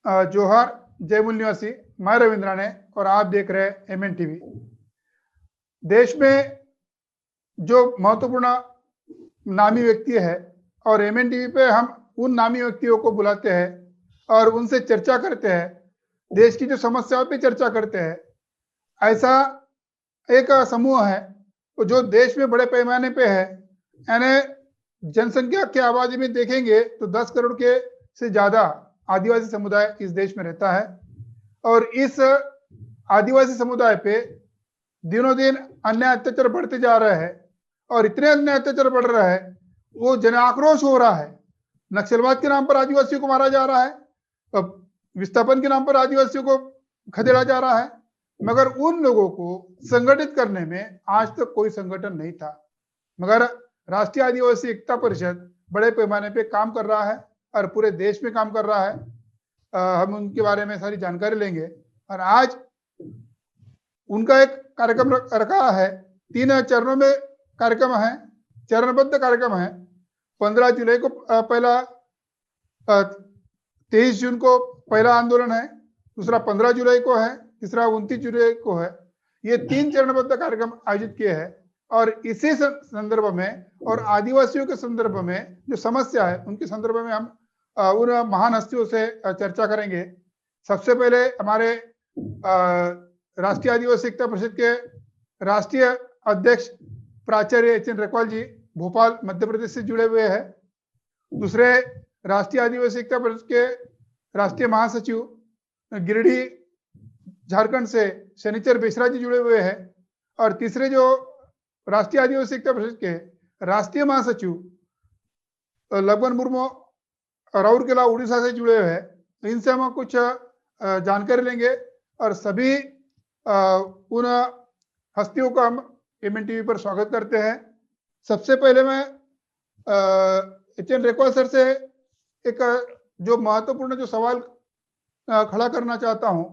जोहार, जयमुल निवासी, मैं रविंद्रा ने और आप देख रहे हैं एमएन टीवी। देश में जो महत्वपूर्ण नामी व्यक्ति है और एमएन टीवी पे हम उन नामी व्यक्तियों को बुलाते हैं और उनसे चर्चा करते हैं, देश की जो समस्याओं पे चर्चा करते हैं। ऐसा एक समूह है जो देश में बड़े पैमाने पे है, यानी जनसंख्या की आबादी में देखेंगे तो 10 करोड़ के से ज्यादा आदिवासी समुदाय इस देश में रहता है और इस आदिवासी समुदाय पे दिनों दिन अन्याय अत्याचार बढ़ते जा रहे हैं और इतने अन्याय अत्याचार बढ़ रहा है, वो जन आक्रोश हो रहा है। नक्सलवाद के नाम पर आदिवासियों को मारा जा रहा है, विस्थापन के नाम पर आदिवासियों को खदेड़ा जा रहा है, मगर उन लोगों को संगठित करने में आज तक कोई संगठन नहीं था। मगर राष्ट्रीय आदिवासी एकता परिषद बड़े पैमाने पे काम कर रहा है और पूरे देश में काम कर रहा है। हम उनके बारे में सारी जानकारी लेंगे और आज उनका एक कार्यक्रम रखा है। 3 चरणों में कार्यक्रम है, चरणबद्ध कार्यक्रम है। 15 जुलाई को पहला, 23 जून को पहला आंदोलन है, दूसरा 15 जुलाई को है, तीसरा 29 जुलाई को है। ये 3 चरणबद्ध कार्यक्रम आयोजित किए हैं और इसी संदर्भ में और आदिवासियों के संदर्भ में जो समस्या है उनके संदर्भ में हम उन महान हस्तियों से चर्चा करेंगे। सबसे पहले हमारे राष्ट्रीय आदिवासी एकता परिषद के राष्ट्रीय अध्यक्ष प्राचार्य एच एन रेकवाल जी भोपाल मध्य प्रदेश से जुड़े हुए हैं। दूसरे राष्ट्रीय आदिवासी एकता परिषद के राष्ट्रीय महासचिव गिरिडीह झारखंड से शनिचर बेसरा जी जुड़े हुए हैं और तीसरे जो राष्ट्रीय आदिवासी एकता परिषद के राष्ट्रीय महासचिव लगन मुर्मू राउरकेला उड़ीसा से जुड़े हुए हैं। इनसे हम कुछ जानकारी लेंगे और सभी उन हस्तियों का हम एमएन टीवी पर स्वागत करते हैं। सबसे पहले मैं एच एन रेकवाल सर से एक जो महत्वपूर्ण जो सवाल खड़ा करना चाहता हूं,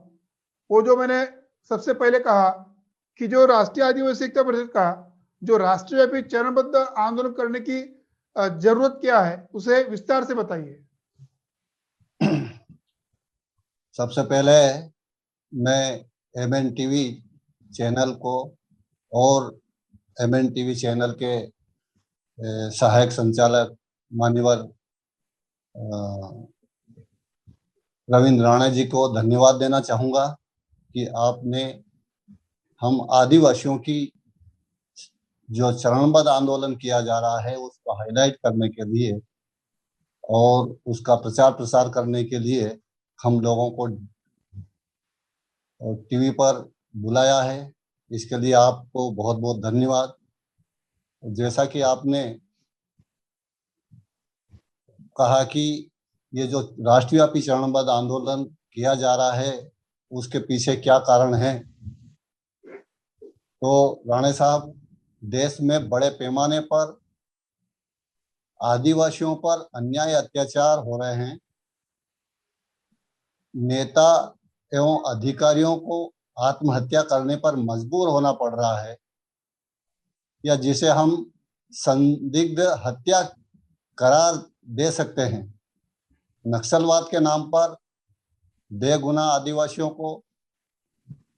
वो जो मैंने सबसे पहले कहा कि जो राष्ट्रीय आदिवासी एकता परिषद का जो राष्ट्रव्यापी चरणबद्ध आंदोलन करने की जरूरत क्या है, उसे विस्तार से बताइए। सबसे पहले मैं एमएन टीवी चैनल को और एमएन टीवी चैनल के सहायक संचालक मान्यवर रविंद्र राणा जी को धन्यवाद देना चाहूँगा कि आपने हम आदिवासियों की जो चरणबद्ध आंदोलन किया जा रहा है उसको हाईलाइट करने के लिए और उसका प्रचार प्रसार करने के लिए हम लोगों को टीवी पर बुलाया है। इसके लिए आपको बहुत बहुत धन्यवाद। जैसा कि आपने कहा कि ये जो राष्ट्रव्यापी चरणबद्ध आंदोलन किया जा रहा है उसके पीछे क्या कारण है, तो राणे साहब, देश में बड़े पैमाने पर आदिवासियों पर अन्याय अत्याचार हो रहे हैं। नेता एवं अधिकारियों को आत्महत्या करने पर मजबूर होना पड़ रहा है, या जिसे हम संदिग्ध हत्या करार दे सकते हैं। नक्सलवाद के नाम पर बेगुनाह आदिवासियों को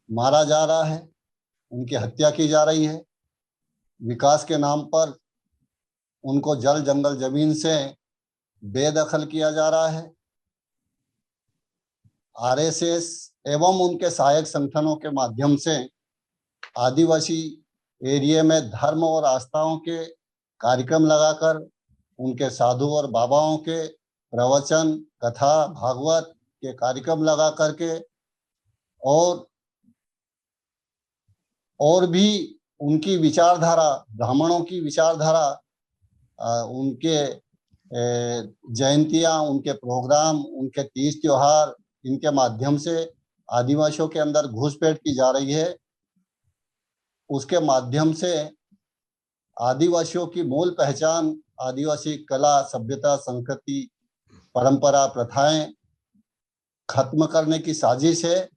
मारा जा रहा है, उनकी हत्या की जा रही है। विकास के नाम पर उनको जल जंगल जमीन से बेदखल किया जा रहा है। आरएसएस एवं उनके सहायक संगठनों के माध्यम से आदिवासी एरिया में धर्म और आस्थाओं के कार्यक्रम लगाकर उनके साधु और बाबाओं के प्रवचन, कथा, भागवत के कार्यक्रम लगा करके और भी उनकी विचारधारा, ब्राह्मणों की विचारधारा, उनके जयंतियां, उनके प्रोग्राम, उनके तीज त्योहार, इनके माध्यम से आदिवासियों के अंदर घुसपैठ की जा रही है। उसके माध्यम से आदिवासियों की मूल पहचान, आदिवासी कला, सभ्यता, संस्कृति, परंपरा, प्रथाएं खत्म करने की साजिश है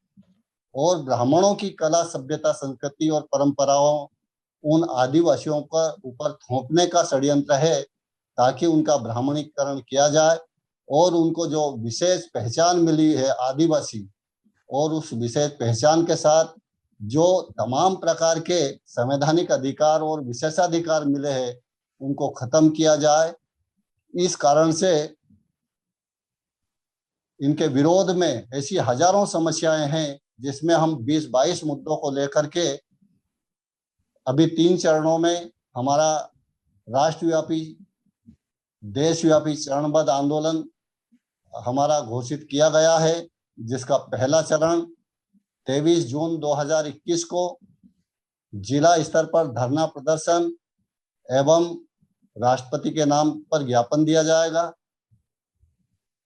और ब्राह्मणों की कला, सभ्यता, संस्कृति और परंपराओं उन आदिवासियों पर ऊपर थोपने का षड्यंत्र है ताकि उनका ब्राह्मणीकरण किया जाए और उनको जो विशेष पहचान मिली है आदिवासी, और उस विशेष पहचान के साथ जो तमाम प्रकार के संवैधानिक अधिकार और विशेषाधिकार मिले हैं उनको खत्म किया जाए। इस कारण से इनके विरोध में ऐसी हजारों समस्याएं हैं जिसमें हम 20-22 मुद्दों को लेकर के अभी 3 चरणों में हमारा राष्ट्रव्यापी देशव्यापी चरणबद्ध आंदोलन हमारा घोषित किया गया है, जिसका पहला चरण 23 जून 2021 को जिला स्तर पर धरना प्रदर्शन एवं राष्ट्रपति के नाम पर ज्ञापन दिया जाएगा।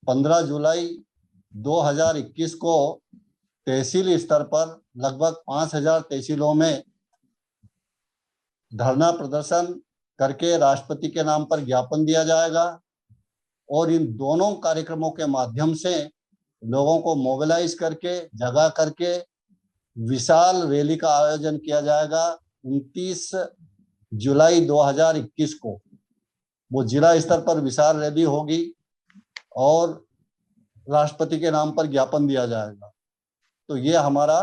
15 जुलाई 2021 को तहसील स्तर पर लगभग 5000 तहसीलों में धरना प्रदर्शन करके राष्ट्रपति के नाम पर ज्ञापन दिया जाएगा। और इन दोनों कार्यक्रमों के माध्यम से लोगों को मोबिलाइज करके जगा करके विशाल रैली का आयोजन किया जाएगा 29 जुलाई 2021 को। वो जिला स्तर पर विशाल रैली होगी और राष्ट्रपति के नाम पर ज्ञापन दिया जाएगा। तो ये हमारा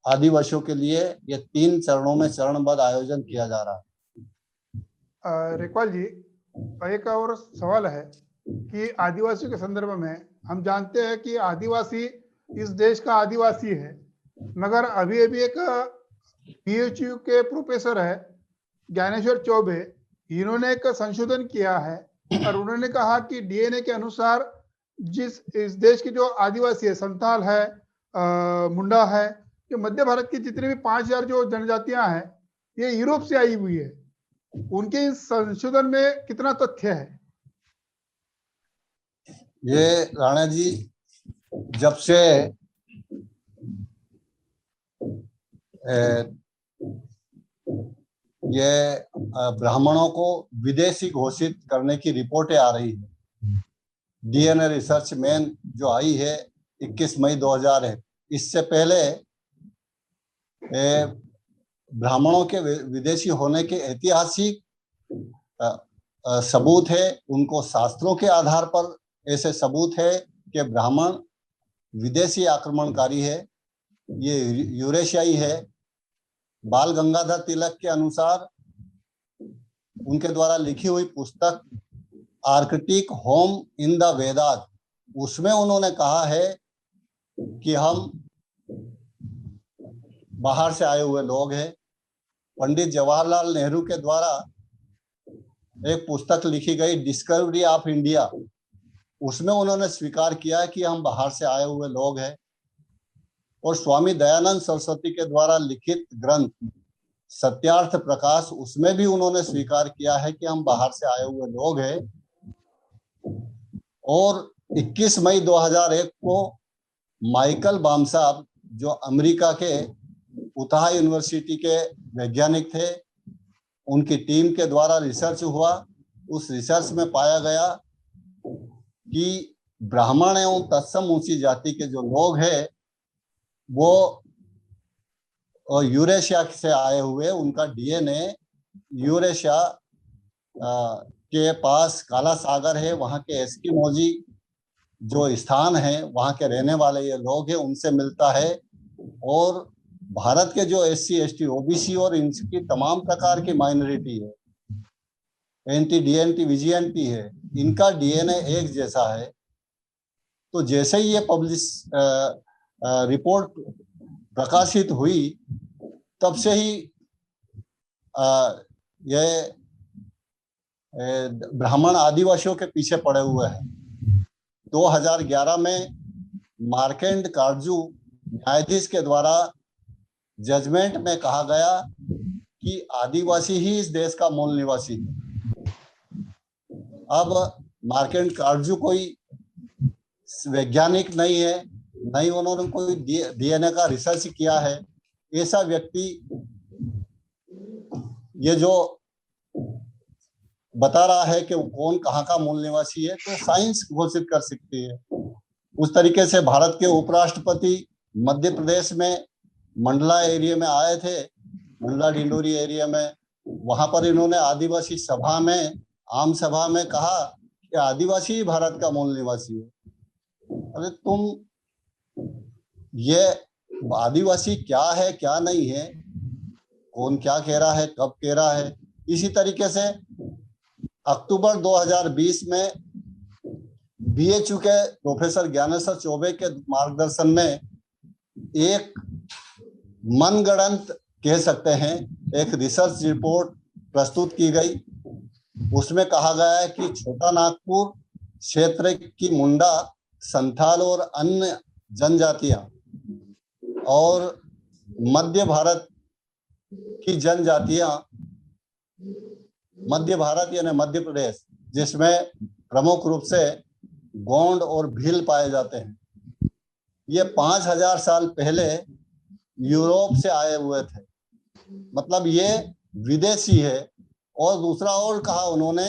आदिवासियों के लिए ये 3 चरणों में चरणबद्ध आयोजन किया जा रहा है। रेखपाल जी, एक और सवाल है कि आदिवासियों के संदर्भ में हम जानते हैं कि आदिवासी इस देश का आदिवासी है, मगर अभी अभी एक PHU के प्रोफेसर है ज्ञानेश्वर चौबे, इन्होंने एक संशोधन किया है और उन्होंने कहा कि DNA के अनुसार जिस इस देश के जो आदिवासी है, संथाल है, मुंडा है, कि मध्य भारत की जितने भी 5000 जो जनजातियां हैं ये यूरोप से आई हुई है। उनके इस संशोधन में कितना तथ्य है? ये राणा जी, जब से ये ब्राह्मणों को विदेशी घोषित करने की रिपोर्टें आ रही है, DNA रिसर्च मैन जो आई है 21 मई 2000 है, इससे पहले ब्राह्मणों के विदेशी होने के ऐतिहासिक सबूत है। उनको शास्त्रों के आधार पर ऐसे सबूत है कि ब्राह्मण विदेशी आक्रमणकारी है, ये यूरेशियाई है। बाल गंगाधर तिलक के अनुसार उनके द्वारा लिखी हुई पुस्तक Arctic home in the Vedas, उसमें उन्होंने कहा है कि हम बाहर से आए हुए लोग हैं। पंडित जवाहरलाल नेहरू के द्वारा एक पुस्तक लिखी गई डिस्कवरी ऑफ इंडिया, उसमें उन्होंने स्वीकार किया कि हम बाहर से आए हुए लोग हैं। और स्वामी दयानंद सरस्वती के द्वारा लिखित ग्रंथ सत्यार्थ प्रकाश, उसमें भी उन्होंने स्वीकार किया है कि हम बाहर से आए हुए लोग हैं। और 21 मई 2001 को माइकल बाम साहब, जो अमेरिका के उताह यूनिवर्सिटी के वैज्ञानिक थे, उनकी टीम के द्वारा रिसर्च हुआ। उस रिसर्च में पाया गया कि ब्राह्मण एवं तत्सम ऊंची जाति के जो लोग हैं वो यूरेशिया से आए हुए, उनका DNA यूरेशिया के पास काला सागर है, वहाँ के एस्किमोजी जो स्थान है वहाँ के रहने वाले ये लोग हैं, उनसे मिलता है। और भारत के जो SC ST OBC और इनकी तमाम प्रकार की माइनॉरिटी है, NT DNT VGNT है, इनका DNA एक जैसा है। तो जैसे ही ये रिपोर्ट प्रकाशित हुई तब से ही ये ब्राह्मण आदिवासियों के पीछे पड़े हुए हैं। 2011 में मार्केंड कारजू न्यायाधीश के द्वारा जजमेंट में कहा गया कि आदिवासी ही इस देश का मूल निवासी है। अब मार्केंड कारजू कोई वैज्ञानिक नहीं है, नहीं उन्होंने कोई DNA का रिसर्च किया है। ऐसा व्यक्ति ये जो बता रहा है कि कौन कहाँ का मूल निवासी है, तो साइंस घोषित कर सकती है। उस तरीके से भारत के उपराष्ट्रपति मध्य प्रदेश में मंडला एरिया में आए थे, मंडला डिंडोरी एरिया में, वहां पर इन्होंने आदिवासी सभा में, आम सभा में कहा कि आदिवासी ही भारत का मूल निवासी है। अरे तुम, ये आदिवासी क्या है क्या नहीं है, कौन क्या कह रहा है, कब कह रहा है। इसी तरीके से अक्टूबर 2020 में बीएचयू के प्रोफेसर ज्ञानेश्वर चौबे के मार्गदर्शन में एक मनगढ़ंत कह सकते हैं एक रिसर्च रिपोर्ट प्रस्तुत की गई। उसमें कहा गया है कि छोटा नागपुर क्षेत्र की मुंडा, संथाल और अन्य जनजातियां और मध्य भारत की जनजातियां, मध्य भारत यानी मध्य प्रदेश, जिसमें प्रमुख रूप से गोंड और भील पाए जाते हैं, ये 5000 साल पहले यूरोप से आए हुए थे। मतलब ये विदेशी है। और दूसरा और कहा उन्होंने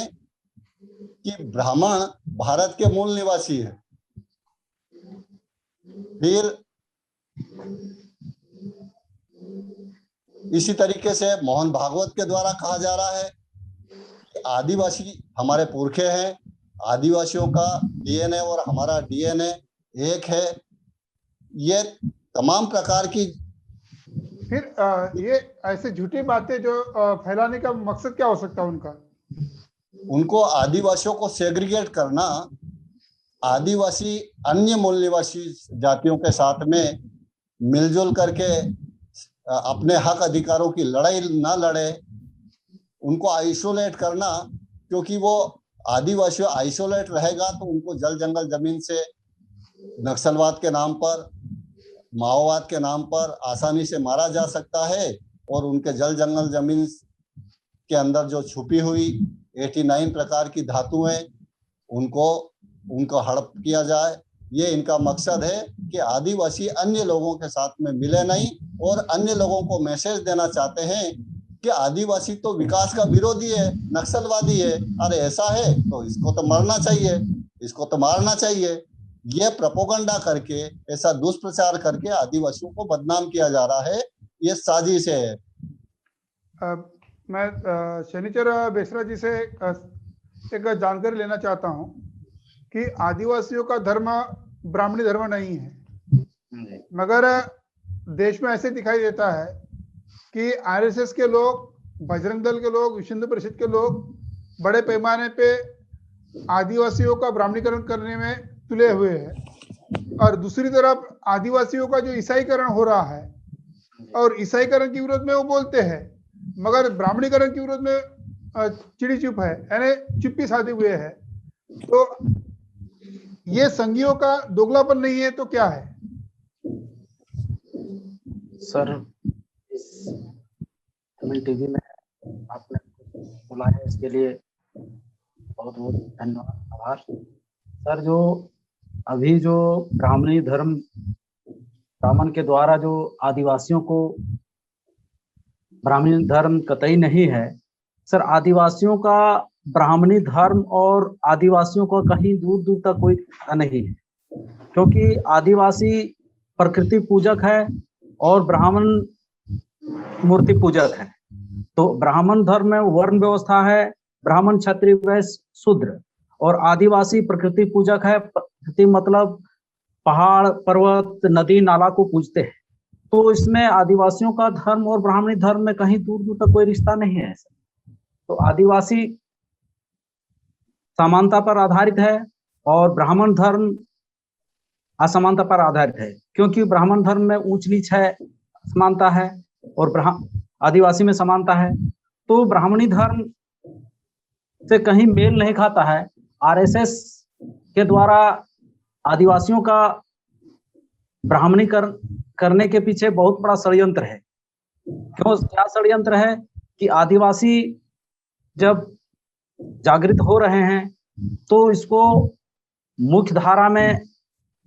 कि ब्राह्मण भारत के मूल निवासी है। फिर इसी तरीके से मोहन भागवत के द्वारा कहा जा रहा है कि आदिवासी हमारे पुरखे हैं, आदिवासियों का डीएनए और हमारा डीएनए एक है। ये तमाम प्रकार की फिर ये ऐसे झूठी बातें जो फैलाने का मकसद क्या हो सकता है उनका? उनको आदिवासियों को सेग्रीगेट करना, आदिवासी अन्य मूल निवासी जातियों के साथ में मिलजुल करके अपने हक अधिकारों की लड़ाई ना लड़े, उनको आइसोलेट करना। क्योंकि वो आदिवासी आइसोलेट रहेगा तो उनको जल जंगल जमीन से नक्सलवाद के नाम पर, माओवाद के नाम पर आसानी से मारा जा सकता है। और उनके जल जंगल जमीन के अंदर जो छुपी हुई 89 प्रकार की धातुएं, उनको हड़प किया जाए। ये इनका मकसद है कि आदिवासी अन्य लोगों के साथ में मिले नहीं, और अन्य लोगों को मैसेज देना चाहते हैं कि आदिवासी तो विकास का विरोधी है, नक्सलवादी है। अरे ऐसा है तो इसको तो मरना चाहिए, इसको तो मारना चाहिए। ये प्रोपेगेंडा करके, ऐसा दुष्प्रचार करके आदिवासियों को बदनाम किया जा रहा है। ये साजिश है। मैं शनिचर बेसरा जी से एक जानकारी लेना चाहता हूं कि आदिवासियों का धर्म ब्राह्मणी धर्म नहीं है, मगर देश में ऐसे दिखाई देता है कि आरएसएस के लोग, बजरंग दल के लोग, विश्व हिंदू परिषद के लोग बड़े पैमाने पे आदिवासियों का ब्राह्मणीकरण करने में तुले हुए हैं। और दूसरी तरफ आदिवासियों का जो ईसाईकरण हो रहा है, और ईसाईकरण के विरोध में वो बोलते हैं, मगर ब्राह्मणीकरण के विरोध में चिड़ी चुप है, यानी चुप्पी साधे हुए है। तो ये संघियों का दोगलापन नहीं है तो क्या है? सर, इस तमिल टीवी में आपने बुलाया, इसके लिए बहुत बहुत धन्यवाद, आभार। सर, जो अभी जो ब्राह्मण के द्वारा जो आदिवासियों को, ब्राह्मणी धर्म कतई नहीं है सर। आदिवासियों का ब्राह्मणी धर्म और आदिवासियों का कहीं दूर दूर तक कोई रिश्ता नहीं है, क्योंकि आदिवासी प्रकृति पूजक है और ब्राह्मण मूर्ति पूजक है। तो ब्राह्मण धर्म में वर्ण व्यवस्था है, ब्राह्मण, क्षत्रिय, वैश्य, शूद्र, और आदिवासी प्रकृति पूजक है। प्रकृति मतलब पहाड़, पर्वत, नदी, नाला को पूजते हैं। तो इसमें आदिवासियों का धर्म और ब्राह्मणी धर्म में कहीं दूर दूर तक कोई रिश्ता नहीं है। तो आदिवासी समानता पर आधारित है और ब्राह्मण धर्म असमानता पर आधारित है, क्योंकि ब्राह्मण धर्म में ऊंच नीच है, समानता है, और आदिवासी में समानता है। तो ब्राह्मणी धर्म से कहीं मेल नहीं खाता है। आरएसएस के द्वारा आदिवासियों का ब्राह्मणीकरण करने के पीछे बहुत बड़ा षड्यंत्र है। क्यों, क्या षड्यंत्र है कि आदिवासी जब जागृत हो रहे हैं तो इसको मुख्य धारा में,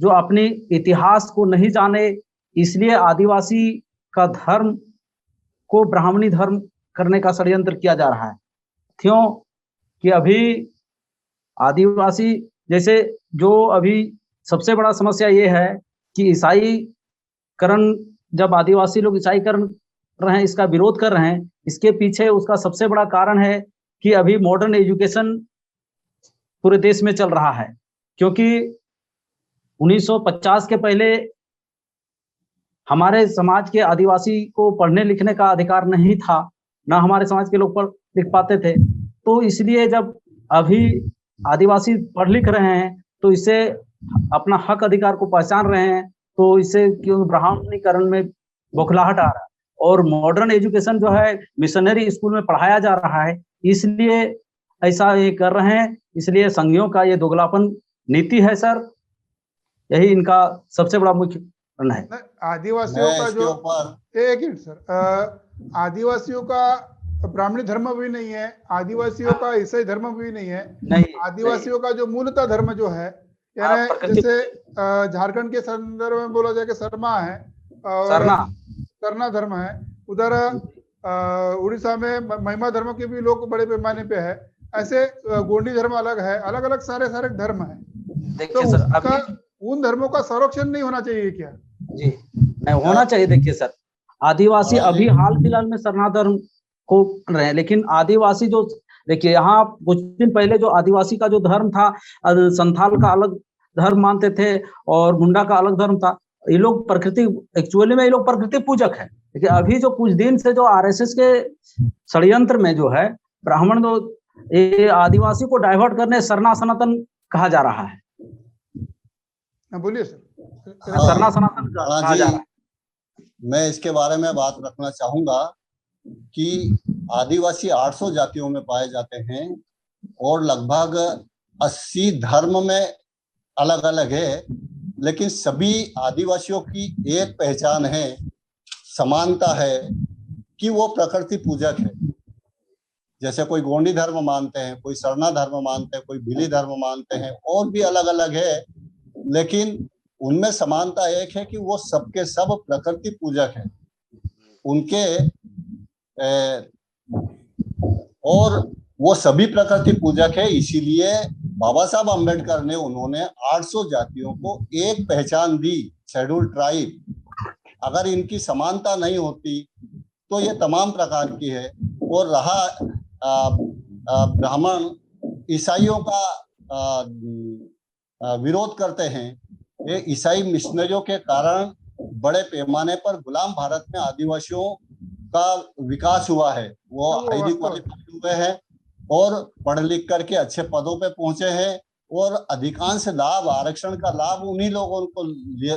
जो अपनी इतिहास को नहीं जाने, इसलिए आदिवासी का धर्म को ब्राह्मणी धर्म करने का षड्यंत्र किया जा रहा है। क्यों कि अभी आदिवासी, जैसे जो अभी सबसे बड़ा समस्या ये है कि ईसाईकरण, जब आदिवासी लोग ईसाईकरण रहे हैं, इसका विरोध कर रहे हैं, इसके पीछे उसका सबसे बड़ा कारण है कि अभी मॉडर्न एजुकेशन पूरे देश में चल रहा है, क्योंकि 1950 के पहले हमारे समाज के आदिवासी को पढ़ने लिखने का अधिकार नहीं था, ना हमारे समाज के लोग पढ़ लिख पाते थे। तो इसलिए जब अभी आदिवासी पढ़ लिख रहे हैं तो इससे अपना हक अधिकार को पहचान रहे हैं, तो इससे क्यों ब्राह्मणीकरण में बौखलाहट आ रहा है। और मॉडर्न एजुकेशन जो है मिशनरी स्कूल में पढ़ाया जा रहा है, इसलिए ऐसा ये कर रहे हैं। इसलिए संघियों का ये दोगलापन नीति है सर, यही इनका सबसे बड़ा मुख्य कारण है। आदिवासियों का इसके जो ऊपर एक मिनट सर, आदिवासियों का ब्राह्मणी धर्म भी नहीं है, आदिवासियों का ईसाई धर्म भी नहीं है। नहीं, आदिवासियों का जो मूलतः धर्म जो है, यानी जैसे झारखंड के संदर्भ में बोला जाए कि शर्मा है और सरना धर्म है, उधर उड़ीसा में महिमा धर्म के भी लोग बड़े पैमाने पे है। ऐसे गोंडी धर्म अलग है, अलग अलग सारे धर्म है। देखिए तो सर, उन धर्मों का संरक्षण नहीं होना चाहिए क्या? जी नहीं होना चाहिए। देखिए सर, आदिवासी अभी हाल फिलहाल में सरना धर्म को रहे हैं, लेकिन आदिवासी जो देखिए यहाँ कुछ दिन पहले जो आदिवासी का जो धर्म था, संथाल का अलग धर्म मानते थे और मुंडा का अलग धर्म था। ये लोग प्रकृति, एक्चुअली में ये लोग प्रकृति पूजक है। लेकिन अभी जो कुछ दिन से जो आरएसएस के षड्यंत्र में जो है ब्राह्मण जो ये आदिवासी को डाइवर्ट करने सरना सनातन कहा जा रहा है। बोलिए सर। सरना सनातन कहा जा रहा है। मैं इसके बारे में बात रखना चाहूंगा कि आदिवासी 800 जातियों में पाए जाते हैं और लगभग 80 धर्म में अलग अलग है, लेकिन सभी आदिवासियों की एक पहचान है, समानता है कि वो प्रकृति पूजक है। जैसे कोई गोंडी धर्म मानते हैं, कोई सरना धर्म मानते हैं, कोई भिली धर्म मानते हैं, और भी अलग अलग है, लेकिन उनमें समानता एक है कि वो सबके सब प्रकृति पूजक है। उनके और वो सभी प्रकृति पूजक है। इसीलिए बाबा साहब अम्बेडकर ने उन्होंने 800 जातियों को एक पहचान दी, शेड्यूल ट्राइब। अगर इनकी समानता नहीं होती तो ये तमाम प्रकार की है। और रहा ब्राह्मण ईसाइयों का विरोध करते हैं, ये ईसाई मिशनरियों के कारण बड़े पैमाने पर गुलाम भारत में आदिवासियों का विकास हुआ है। वो हाईली क्वालिफाइड हुए हैं और पढ़ लिख करके अच्छे पदों पे पहुंचे हैं, और अधिकांश लाभ, आरक्षण का लाभ उन्हीं लोगों को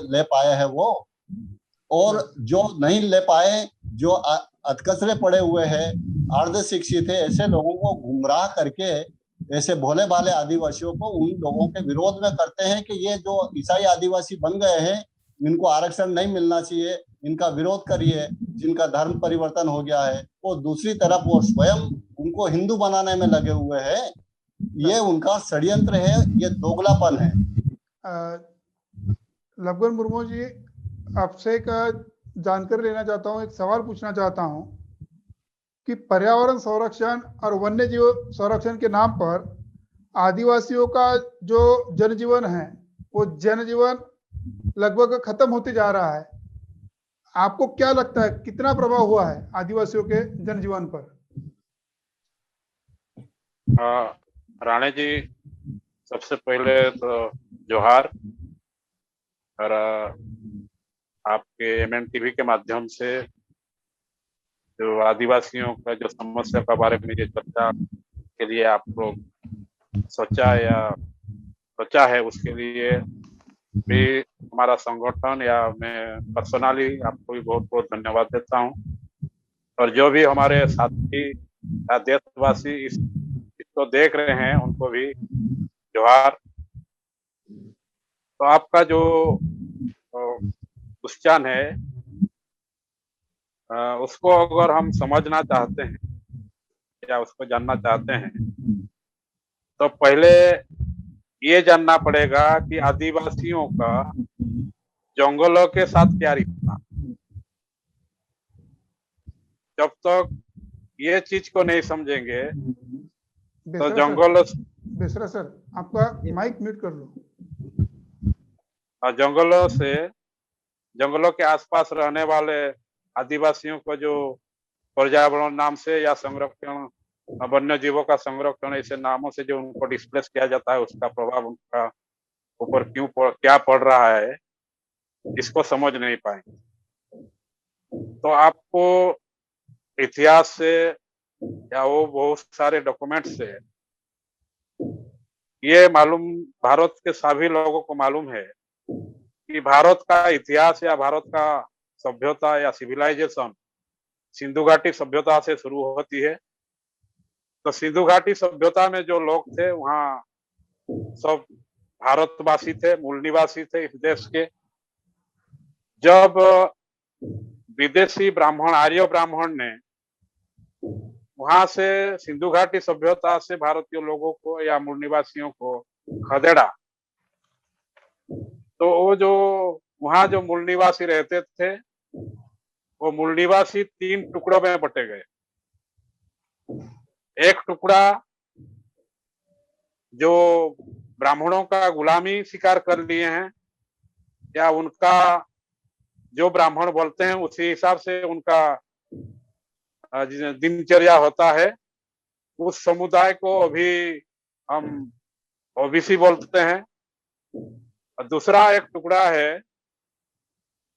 ले पाए हैं वो। और जो नहीं ले पाए, जो अधकचरे पड़े हुए हैं, अर्ध शिक्षित है, ऐसे लोगों को गुमराह करके ऐसे भोले भाले आदिवासियों को उन लोगों के विरोध में करते हैं कि ये जो ईसाई आदिवासी बन गए हैं, इनको आरक्षण नहीं मिलना चाहिए, इनका विरोध करिए, जिनका धर्म परिवर्तन हो गया है। वो दूसरी तरफ वो स्वयं उनको हिंदू बनाने में लगे हुए हैं। ये उनका षड्यंत्र है, ये दोगलापन है। लवगुण मुर्मू जी, आपसे एक जानकारी लेना चाहता हूँ, एक सवाल पूछना चाहता हूँ कि पर्यावरण संरक्षण और वन्य जीव संरक्षण के नाम पर आदिवासियों का जो जनजीवन है, वो जनजीवन लगभग खत्म होते जा रहा है। आपको क्या लगता है, कितना प्रभाव हुआ है आदिवासियों के जनजीवन पर? राणे जी, सबसे पहले तो जोहार। और आपके MNTV के माध्यम से जो आदिवासियों का जो समस्या के बारे में ये चर्चा के लिए आप लोग सोचा है, उसके लिए भी हमारा संगठन या मैं पर्सनली आपको भी बहुत बहुत धन्यवाद देता हूं। और जो भी हमारे साथी या देशवासी इसको देख रहे हैं, उनको भी जोहार। तो आपका जो क्वेश्चन है, उसको अगर हम समझना चाहते हैं या उसको जानना चाहते हैं, तो पहले ये जानना पड़ेगा कि आदिवासियों का जंगलों के साथ क्या रिश्ता। जब तक ये चीज को नहीं समझेंगे तो जंगलों बेसरा सर, आपका माइक म्यूट कर लो। जंगलों के आसपास रहने वाले आदिवासियों को जो पर्यावरण नाम से या संरक्षण वन्य जीवों का संरक्षण ऐसे नामों से जो उनको डिस्प्लेस किया जाता है, उसका प्रभाव उनका ऊपर क्या पड़ रहा है, इसको समझ नहीं पाए। तो आपको इतिहास से या वो बहुत सारे डॉक्यूमेंट से ये मालूम, भारत के सभी लोगों को मालूम है कि भारत का इतिहास या भारत का सभ्यता या सिविलाइजेशन सिंधु घाटी सभ्यता से शुरू होती है। तो सिंधु घाटी सभ्यता में जो लोग थे वहाँ सब भारतवासी थे, मूल निवासी थे इस देश के। जब विदेशी ब्राह्मण, आर्य ब्राह्मण ने वहां से सिंधु घाटी सभ्यता से भारतीय लोगों को या मूल निवासियों को खदेड़ा, तो वो जो वहां जो मूल निवासी रहते थे, वो मूल निवासी 3 टुकड़ों में बटे गए। एक टुकड़ा जो ब्राह्मणों का गुलामी स्वीकार कर लिए हैं या उनका जो ब्राह्मण बोलते हैं उसी हिसाब से उनका दिनचर्या होता है, उस समुदाय को अभी हम ओबीसी बोलते हैं। और दूसरा एक टुकड़ा है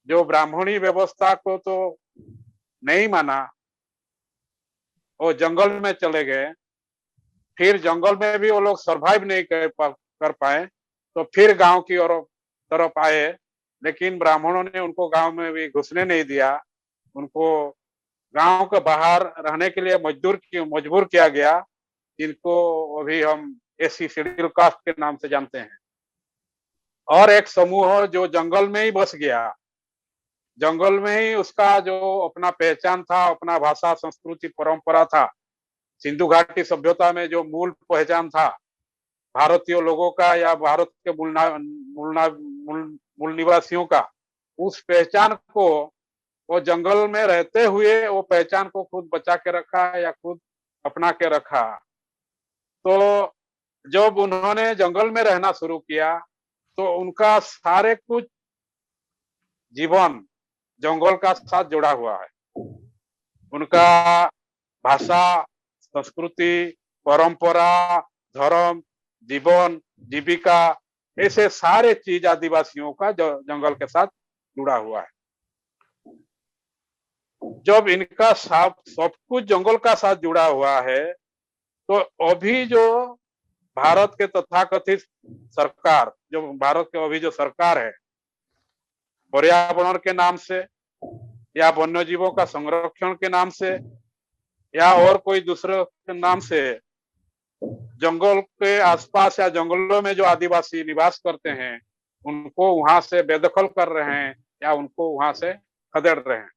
जो ब्राह्मणी व्यवस्था को तो नहीं माना, वो जंगल में चले गए। फिर जंगल में भी वो लोग सरवाइव नहीं कर पाए, तो फिर गांव की ओर तरफ आए, लेकिन ब्राह्मणों ने उनको गांव में भी घुसने नहीं दिया। उनको गांव के बाहर रहने के लिए मजबूर किया गया, जिनको अभी हम एससी शेड्यूल कास्ट के नाम से जानते हैं। और एक समूह जो जंगल में ही बस गया, जंगल में ही उसका जो अपना पहचान था, अपना भाषा, संस्कृति, परंपरा था, सिंधु घाटी सभ्यता में जो मूल पहचान था भारतीय लोगों का या भारत के मूल निवासियों का, उस पहचान को वो जंगल में रहते हुए वो पहचान को खुद बचा के रखा या खुद अपना के रखा। तो जब उन्होंने जंगल में रहना शुरू किया तो उनका सारे कुछ जीवन जंगल का साथ जुड़ा हुआ है। उनका भाषा, संस्कृति, परंपरा, धर्म, जीवन, जीविका, ऐसे सारे चीज आदिवासियों का जंगल के साथ जुड़ा हुआ है। जब इनका सब कुछ जंगल का साथ जुड़ा हुआ है, तो अभी जो भारत के तथाकथित सरकार, जो भारत के अभी जो सरकार है, पर्यावरण के नाम से या वन्य जीवों का संरक्षण के नाम से या और कोई दूसरे के नाम से, जंगल के आसपास या जंगलों में जो आदिवासी निवास करते हैं उनको वहां से बेदखल कर रहे हैं या उनको वहां से खदेड़ रहे हैं।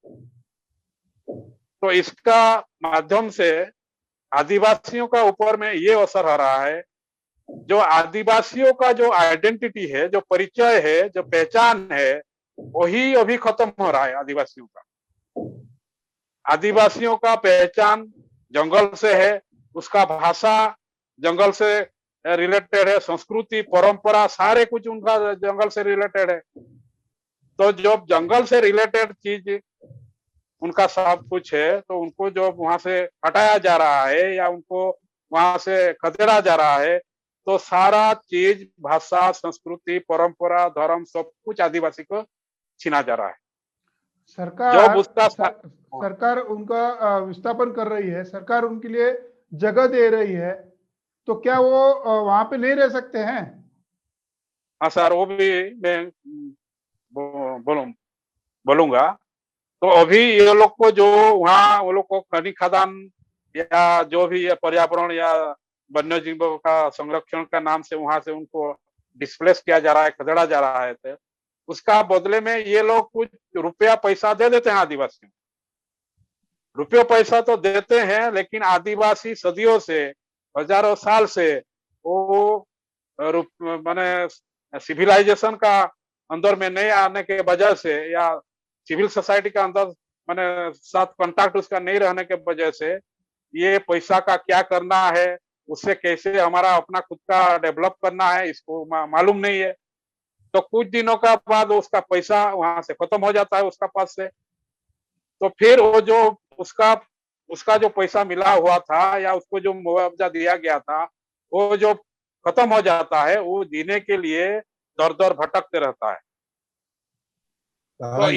तो इसका माध्यम से आदिवासियों का ऊपर में ये असर हो रहा है, जो आदिवासियों का जो आइडेंटिटी है, जो परिचय है, जो पहचान है, वही अभी खत्म हो रहा है। आदिवासियों का पहचान जंगल से है, उसका भाषा जंगल से रिलेटेड है, संस्कृति, परंपरा, सारे कुछ उनका जंगल से रिलेटेड है। तो जब जंगल से रिलेटेड चीज उनका सब कुछ है, तो उनको जो वहां से हटाया जा रहा है या उनको वहां से खदेड़ा जा रहा है, तो सारा चीज, भाषा, संस्कृति, परंपरा, धर्म, सब कुछ आदिवासी को छीना जा रहा है। सरकार सरकार उनका विस्थापन कर रही है, सरकार उनके लिए जगह दे रही है, तो क्या वो वहां पे नहीं रह सकते हैं? हाँ सर, वो भी मैं बोलूंगा। तो अभी ये लोग को जो वहाँ वो लोग को खनिज खदान या जो भी पर्यावरण या वन्य जीवों का संरक्षण का नाम से वहां से उनको डिस्प्लेस किया जा रहा है, खदेड़ा जा रहा है, तो उसका बदले में ये लोग कुछ रुपया पैसा दे देते हैं आदिवासियों। रुपया पैसा तो देते हैं, लेकिन आदिवासी सदियों से, हजारों साल से वो माने सिविलाइजेशन का अंदर में नहीं आने के वजह से या सिविल सोसाइटी का अंदर माने साथ कांटेक्ट उसका नहीं रहने के वजह से, ये पैसा का क्या करना है, उससे कैसे हमारा अपना खुद का डेवलप करना है, इसको मालूम नहीं है। तो कुछ दिनों का बाद उसका पैसा वहां से खत्म हो जाता है उसका पास से। तो फिर वो जो उसका उसका जो पैसा मिला हुआ था या उसको जो मुआवजा दिया गया था वो जो खत्म हो जाता है, वो जीने के लिए दर दर भटकते रहता है। तो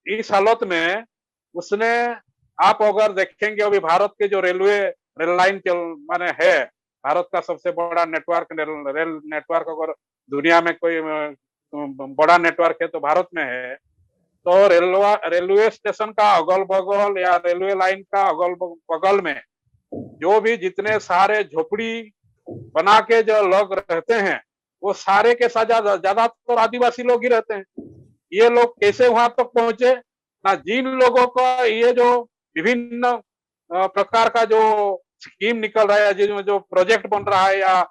इस हालत में उसने, आप अगर देखेंगे अभी भारत के जो रेल लाइन माने है, भारत का सबसे बड़ा नेटवर्क, रेल नेटवर्क अगर दुनिया में कोई बड़ा नेटवर्क है तो भारत में है। तो रेलवे स्टेशन का अगल बगल या रेलवे लाइन का अगल बगल में जो भी जितने सारे झोपड़ी बना के जो लोग रहते हैं, वो सारे के साथ ज्यादातर आदिवासी लोग ही रहते हैं। ये लोग कैसे वहां तक पहुंचे ना, जिन लोगों को ये जो विभिन्न प्रकार का जो स्कीम निकल रहा है, जिसमें जो प्रोजेक्ट बन रहा है या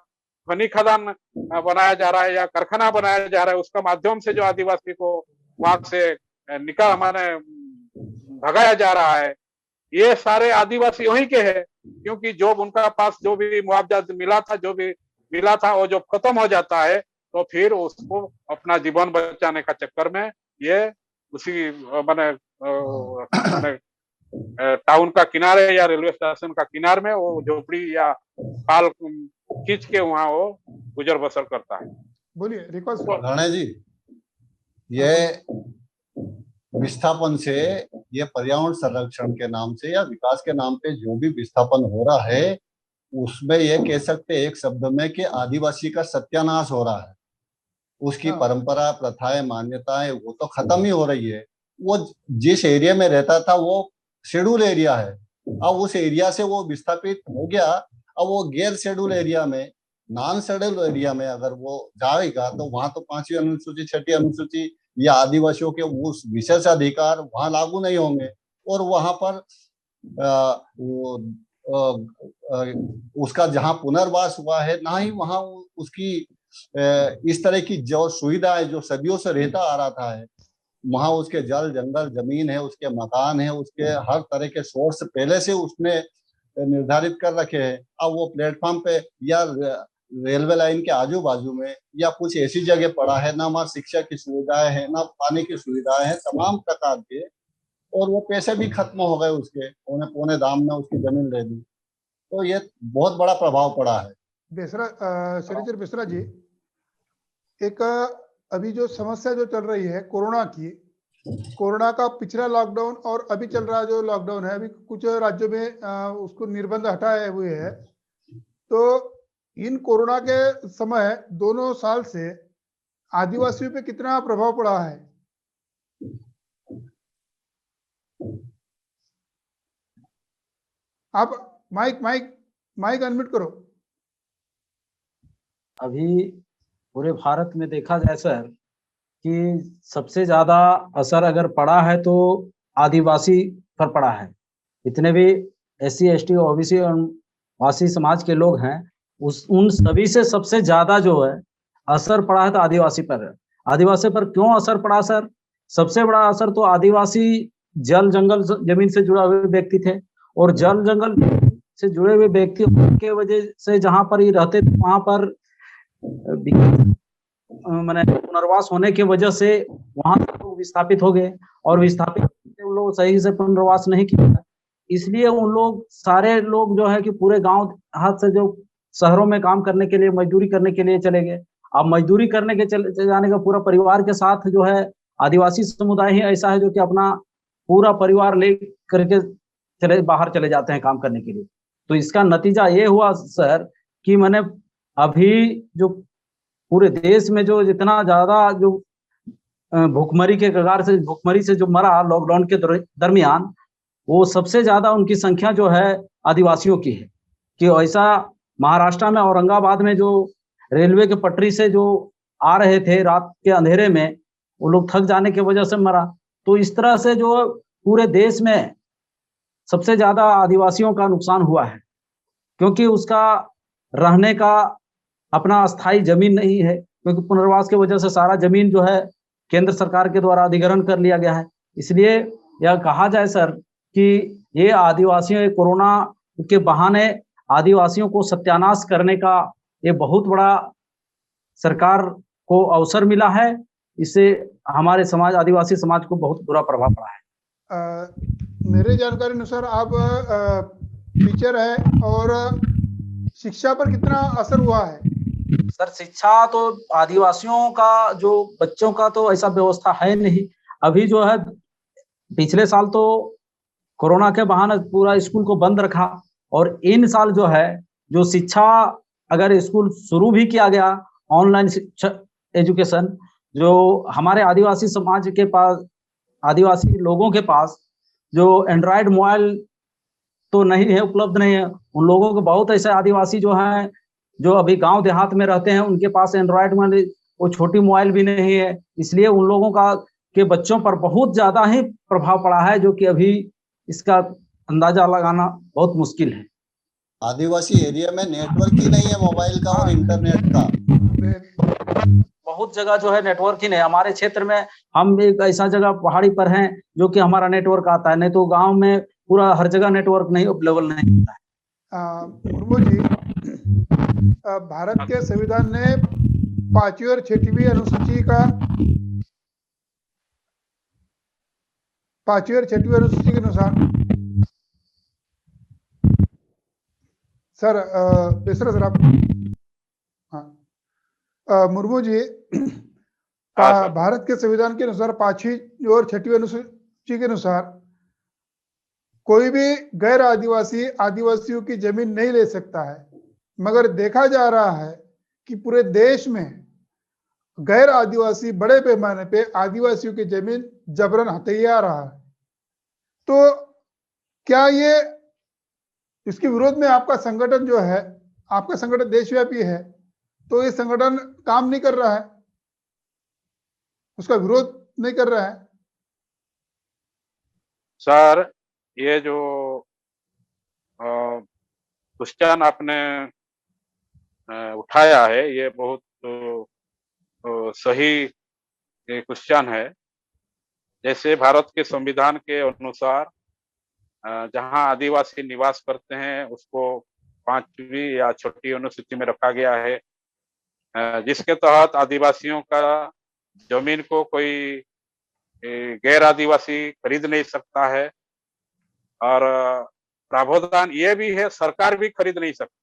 खनी खदान बनाया जा रहा है या कारखाना बनाया जा रहा है, उसका माध्यम से जो आदिवासी को वहां से माने भगाया जा रहा है, ये सारे आदिवासी वहीं के हैं। क्योंकि जो उनका पास जो भी मुआवजा मिला था वो जब खत्म हो जाता है तो फिर उसको अपना जीवन बचाने का चक्कर में ये उसी माने टाउन का किनारे या रेलवे स्टेशन का किनारे में वो झोपड़ी या पाल खींच के वहां वो गुजर बसर करता है। बोलिए रिक्वेस्ट। राणे जी, ये विस्थापन से, ये पर्यावरण संरक्षण के नाम से या विकास के नाम पे जो भी विस्थापन हो रहा है, उसमें ये कह सकते हैं एक शब्द में कि आदिवासी का सत्यानाश हो रहा है। उसकी परंपरा, प्रथाएं, मान्यताएं वो तो खत्म ही हो रही है। वो जिस एरिया में रहता था वो शेड्यूल एरिया है, अब उस एरिया से वो विस्थापित हो गया। अब वो गैर शेड्यूल एरिया में, नॉन शेड्यूल एरिया में अगर वो जाएगा तो वहां तो 5वीं अनुसूची, 6ठी अनुसूची या आदिवासियों के उस विशेष अधिकार वहां लागू नहीं होंगे। और वहां पर उसका जहां पुनर्वास हुआ है ना ही वहां उसकी इस तरह की जो सुविधाएं जो सदियों से रहता आ रहा था है, वहां उसके जल, जंगल, जमीन है, उसके मकान है, उसके हर तरह के सोर्स पहले से उसने निर्धारित कर रखे हैं। अब वो प्लेटफॉर्म पे या रेलवे लाइन के आजू बाजू में या कुछ ऐसी जगह पड़ा है, ना वहाँ शिक्षा की सुविधाएं है, ना पानी की सुविधाएं है, तमाम प्रकार के। और वो पैसे भी खत्म हो गए उसके, पौने पौने दाम में उसकी जमीन ले दी। तो ये बहुत बड़ा प्रभाव पड़ा है। शनिचर बेसरा जी, एक अभी जो समस्या जो चल रही है कोरोना का पिछला लॉकडाउन और अभी चल रहा जो लॉकडाउन है, अभी कुछ राज्यों में उसको निर्बंध हटाए हुए है। तो इन कोरोना के समय दोनों साल से आदिवासियों पे कितना प्रभाव पड़ा है? आप माइक अनम्यूट करो। अभी पूरे भारत में देखा जाए सर कि सबसे ज्यादा असर अगर पड़ा है तो आदिवासी पर पड़ा है। इतने भी SC ST OBC और वासी समाज के लोग हैं, उन सभी से सबसे ज्यादा जो है असर पड़ा है तो आदिवासी पर। आदिवासी पर क्यों असर पड़ा सर? सबसे बड़ा असर तो आदिवासी जल जंगल जमीन से जुड़ा हुए व्यक्ति थे, और जल जंगल से जुड़े हुए व्यक्ति के वजह से जहां पर ये रहते थे वहां पर माने पुनर्वास होने की वजह से वहां से लोग विस्थापित हो गए, और विस्थापित उन लोग सही से पुनर्वास नहीं किया, इसलिए उन लोग सारे लोग जो है कि पूरे गांव हाथ से जो शहरों में काम करने के लिए, मजदूरी करने के लिए चले गए। अब मजदूरी करने के चले जाने का पूरा परिवार के साथ जो है आदिवासी समुदाय ही ऐसा है जो कि अपना पूरा परिवार ले करके बाहर चले जाते हैं काम करने के लिए। तो इसका नतीजा ये हुआ सर कि मैंने अभी जो पूरे देश में जो जितना ज्यादा जो भूखमरी के कगार से, भूखमरी से जो मरा लॉकडाउन के दरमियान, वो सबसे ज्यादा उनकी संख्या जो है आदिवासियों की है। कि ऐसा महाराष्ट्र में औरंगाबाद में जो रेलवे के पटरी से जो आ रहे थे रात के अंधेरे में, वो लोग थक जाने की वजह से मरा। तो इस तरह से जो पूरे देश में सबसे ज्यादा आदिवासियों का नुकसान हुआ है, क्योंकि उसका रहने का अपना अस्थायी जमीन नहीं है, क्योंकि पुनर्वास की वजह से सारा जमीन जो है केंद्र सरकार के द्वारा अधिग्रहण कर लिया गया है। इसलिए यह कहा जाए सर कि ये आदिवासियों, कोरोना के बहाने आदिवासियों को सत्यानाश करने का ये बहुत बड़ा सरकार को अवसर मिला है। इससे हमारे समाज, आदिवासी समाज को बहुत बुरा प्रभाव पड़ा है। मेरे जानकारी अनुसार आप टीचर है और शिक्षा पर कितना असर हुआ है? सर शिक्षा तो आदिवासियों का जो बच्चों का तो ऐसा व्यवस्था है नहीं। अभी जो है पिछले साल तो कोरोना के बहाने पूरा स्कूल को बंद रखा, और इन साल जो है जो शिक्षा अगर स्कूल शुरू भी किया गया ऑनलाइन शिक्षा एजुकेशन, जो हमारे आदिवासी समाज के पास, आदिवासी लोगों के पास जो एंड्रॉयड मोबाइल तो नहीं है, उपलब्ध नहीं है। उन लोगों को बहुत ऐसे आदिवासी जो हैं जो अभी गांव देहात में रहते हैं, उनके पास एंड्रॉयड मोबाइल, वो छोटी मोबाइल भी नहीं है, इसलिए उन लोगों का के बच्चों पर बहुत ज्यादा ही प्रभाव पड़ा है, जो कि अभी इसका अंदाजा लगाना बहुत मुश्किल है। आदिवासी एरिया में नेटवर्क ही नहीं है मोबाइल का और इंटरनेट का। बहुत जगह जो है नेटवर्क ही नहीं। हमारे क्षेत्र में हम एक ऐसा जगह पहाड़ी पर हैं जो कि हमारा नेटवर्क आता है, नहीं तो गांव में पूरा हर जगह नेटवर्क नहीं अवेलेबल नहीं होता है। मुर्मू जी, भारत के संविधान ने 5वीं और 6वीं अनुसूची का 5वीं और 6वीं अनुसूची के अनुसार सर बेसरा सर आप, हाँ मुर्मू जी, भारत के संविधान के अनुसार 5वीं और 6वीं अनुसूची के अनुसार कोई भी गैर आदिवासी आदिवासियों की जमीन नहीं ले सकता है, मगर देखा जा रहा है कि पूरे देश में गैर आदिवासी बड़े पैमाने पे आदिवासियों की जमीन जबरन हथिया रहा है। तो क्या ये इसके विरोध में आपका संगठन जो है, आपका संगठन देशव्यापी है, तो ये संगठन काम नहीं कर रहा है, उसका विरोध नहीं कर रहा है? सर ये जो क्वेश्चन आपने उठाया है ये बहुत सही क्वेश्चन है। जैसे भारत के संविधान के अनुसार जहां आदिवासी निवास करते हैं उसको 5वीं या 6वीं अनुसूची में रखा गया है, जिसके तहत आदिवासियों का जमीन को कोई गैर आदिवासी खरीद नहीं सकता है, और प्रावधान ये भी है सरकार भी खरीद नहीं सकती।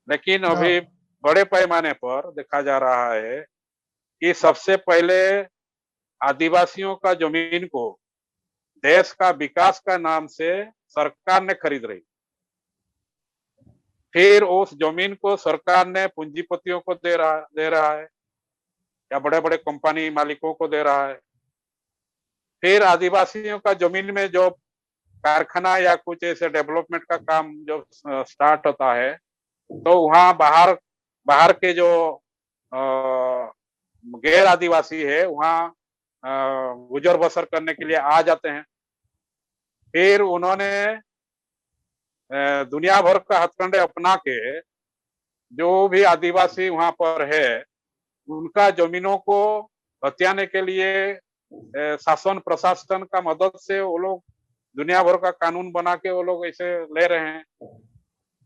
लेकिन अभी बड़े पैमाने पर देखा जा रहा है कि सबसे पहले आदिवासियों का जमीन को देश का विकास का नाम से सरकार ने खरीद रही, फिर उस जमीन को सरकार ने पूंजीपतियों को दे रहा है या बड़े बड़े कंपनी मालिकों को दे रहा है। फिर आदिवासियों का जमीन में जो कारखाना या कुछ ऐसे डेवलपमेंट का काम जो स्टार्ट होता है, तो वहां बाहर के जो गैर आदिवासी है वहां गुजर बसर करने के लिए आ जाते हैं। फिर उन्होंने दुनिया भर का हथकंडे अपना के जो भी आदिवासी वहां पर है उनका जमीनों को हथियाने के लिए शासन प्रशासन का मदद से वो लोग दुनिया भर का कानून बना के वो लोग ऐसे ले रहे हैं।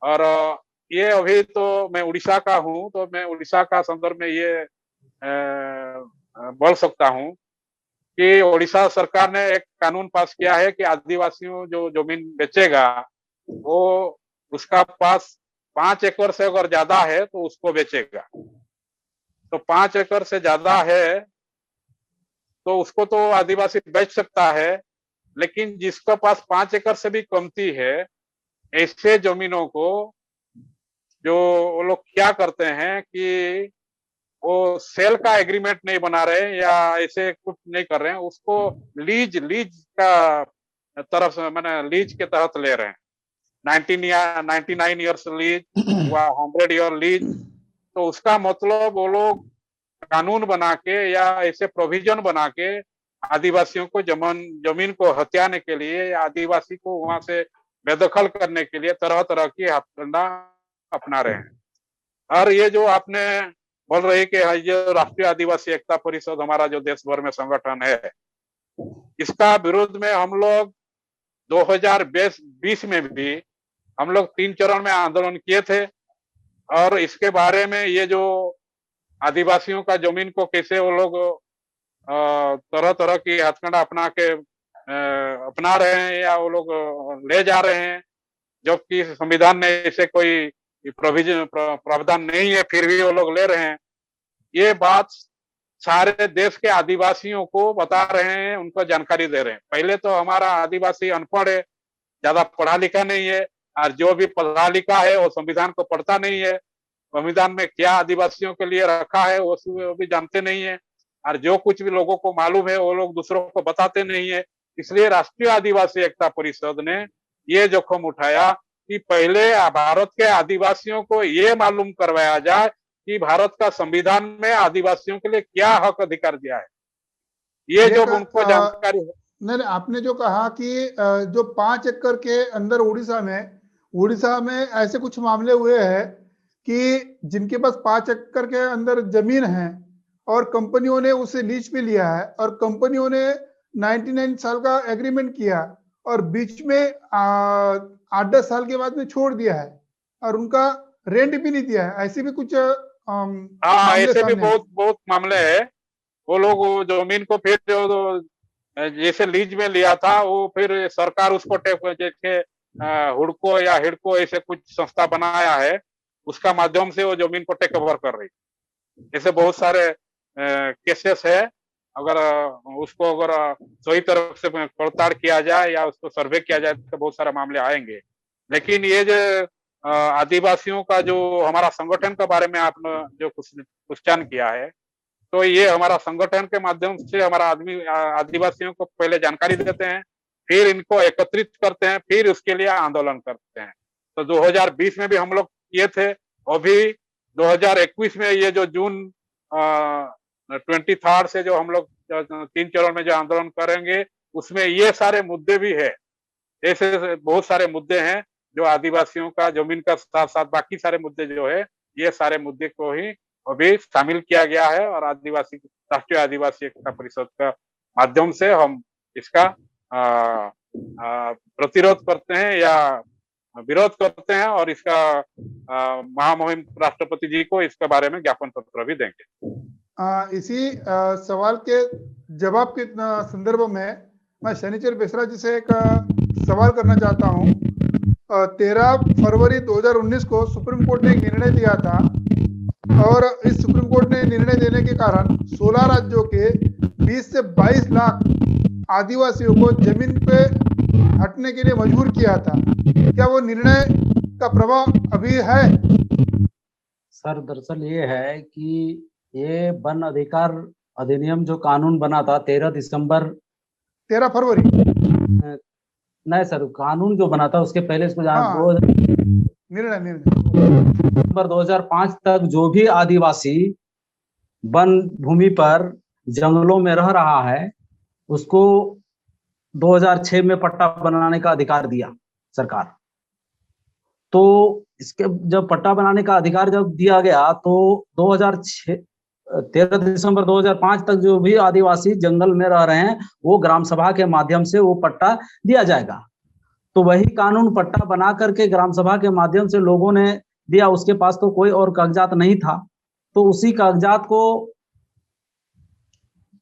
और ये अभी तो मैं उड़ीसा का हूँ, तो मैं उड़ीसा का संदर्भ में ये बोल सकता हूँ कि उड़ीसा सरकार ने एक कानून पास किया है कि आदिवासियों जो जमीन बेचेगा वो उसका पास 5 एकड़ से अगर ज्यादा है तो उसको बेचेगा। तो 5 एकड़ से ज्यादा है तो उसको तो आदिवासी बेच सकता है, लेकिन जिसके पास 5 एकड़ से भी कमती है ऐसे जमीनों को जो वो लोग क्या करते हैं कि वो सेल का एग्रीमेंट नहीं बना रहे या ऐसे कुछ नहीं कर रहे हैं, उसको लीज का तरफ से मैंने लीज के तहत ले रहे हैं। 99 ईयर्स लीज हुआ 100 ईयर लीज। तो उसका मतलब वो लोग कानून बना के या ऐसे प्रोविजन बना के आदिवासियों को जमीन को हथियाने के लिए या आदिवासी को वहां से बेदखल करने के लिए तरह तरह की हथकंडा अपना रहे हैं। और ये जो आपने बोल रही कि ये राष्ट्रीय आदिवासी एकता परिषद हमारा जो देश भर में संगठन है, इसका विरोध में हम लोग 2020 में भी हम लोग 3 चरण में आंदोलन किए थे। और इसके बारे में ये जो आदिवासियों का जमीन को कैसे वो लोग तरह तरह की हथकंडा अपना रहे हैं या वो लोग ले जा रहे हैं, जबकि संविधान में ऐसे कोई प्रावधान नहीं है, फिर भी वो लोग ले रहे हैं। ये बात सारे देश के आदिवासियों को बता रहे हैं, उनको जानकारी दे रहे हैं। पहले तो हमारा आदिवासी अनपढ़ है, ज्यादा पढ़ा लिखा नहीं है, और जो भी पढ़ा लिखा है वो संविधान को पढ़ता नहीं है, संविधान में क्या आदिवासियों के लिए रखा है वो भी जानते नहीं है, और जो कुछ भी लोगों को मालूम है वो लोग दूसरों को बताते नहीं है। इसलिए राष्ट्रीय आदिवासी एकता परिषद ने ये जोखिम उठाया कि पहले भारत के आदिवासियों को ये मालूम करवाया जाए कि भारत का संविधान में आदिवासियों के लिए क्या हक अधिकार दिया है। ये जो उनको जानकारी है। नहीं, आपने जो कहा कि जो 5 एकड़ के अंदर उड़ीसा में ऐसे कुछ मामले हुए हैं कि जिनके पास 5 एकड़ के अंदर जमीन है और कंपनियों ने उसे लीज पे लिया है, और कंपनियों ने 99 साल का एग्रीमेंट किया और बीच में 8-10 साल के बाद में छोड़ दिया है और उनका रेंट भी नहीं दिया है। ऐसे भी कुछ हाँ, ऐसे भी बहुत मामले हैं। वो लोग जमीन को फिर जैसे लीज में लिया था, वो फिर सरकार उसको जैसे हुडको या हिडको ऐसे कुछ संस्था बनाया है, उसका माध्यम से वो जमीन को टेक ओवर कर रही। ऐसे बहुत सारे केसेस है। अगर उसको सही तरह से पड़ताल किया जाए या उसको सर्वे किया जाए तो बहुत सारे मामले आएंगे। लेकिन ये जो आदिवासियों का जो हमारा संगठन के बारे में आपने जो क्वेश्चन किया है, तो ये हमारा संगठन के माध्यम से हमारा आदिवासियों को पहले जानकारी देते हैं, फिर इनको एकत्रित करते हैं, फिर उसके लिए आंदोलन करते हैं। तो 2020 में भी हम लोग किए थे, अभी 2021 में ये जो जून 23 से जो हम लोग 3 चरण में जो आंदोलन करेंगे, उसमें ये सारे मुद्दे भी है। ऐसे बहुत सारे मुद्दे हैं जो आदिवासियों का जमीन का साथ साथ बाकी सारे मुद्दे जो है, ये सारे मुद्दे को ही अभी शामिल किया गया है, और राष्ट्रीय आदिवासी एकता परिषद का माध्यम से हम इसका प्रतिरोध करते हैं या विरोध करते हैं, और इसका महामहिम राष्ट्रपति जी को इसके बारे में ज्ञापन पत्र भी देंगे। इसी सवाल के जवाब के संदर्भ में मैं शनिचर बेसरा जी से एक सवाल करना चाहता हूं। 13 फरवरी 2019 को सुप्रीम कोर्ट ने एक निर्णय दिया था, और इस सुप्रीम कोर्ट ने निर्णय देने के कारण 16 राज्यों के 20 से 22 लाख आदिवासियों को जमीन पे हटने के लिए मजबूर किया था। क्या वो निर्णय का प्रभाव अभी है? सर, दरअसल ये है कि ये वन अधिकार अधिनियम जो कानून बना था 13 फरवरी नहीं सर, कानून जो बना था उसके पहले इसको निर्णय नवंबर 2005 तक जो भी आदिवासी वन भूमि पर जंगलों में रह रहा है उसको 2006 में पट्टा बनाने का अधिकार दिया सरकार। तो इसके जब पट्टा बनाने का अधिकार जब दिया गया तो 13 दिसंबर 2005 तक जो भी आदिवासी जंगल में रह रहे हैं वो ग्राम सभा के माध्यम से वो पट्टा दिया जाएगा। तो वही कानून पट्टा बना करके ग्राम सभा के माध्यम से लोगों ने दिया, उसके पास तो कोई और कागजात नहीं था। तो उसी कागजात को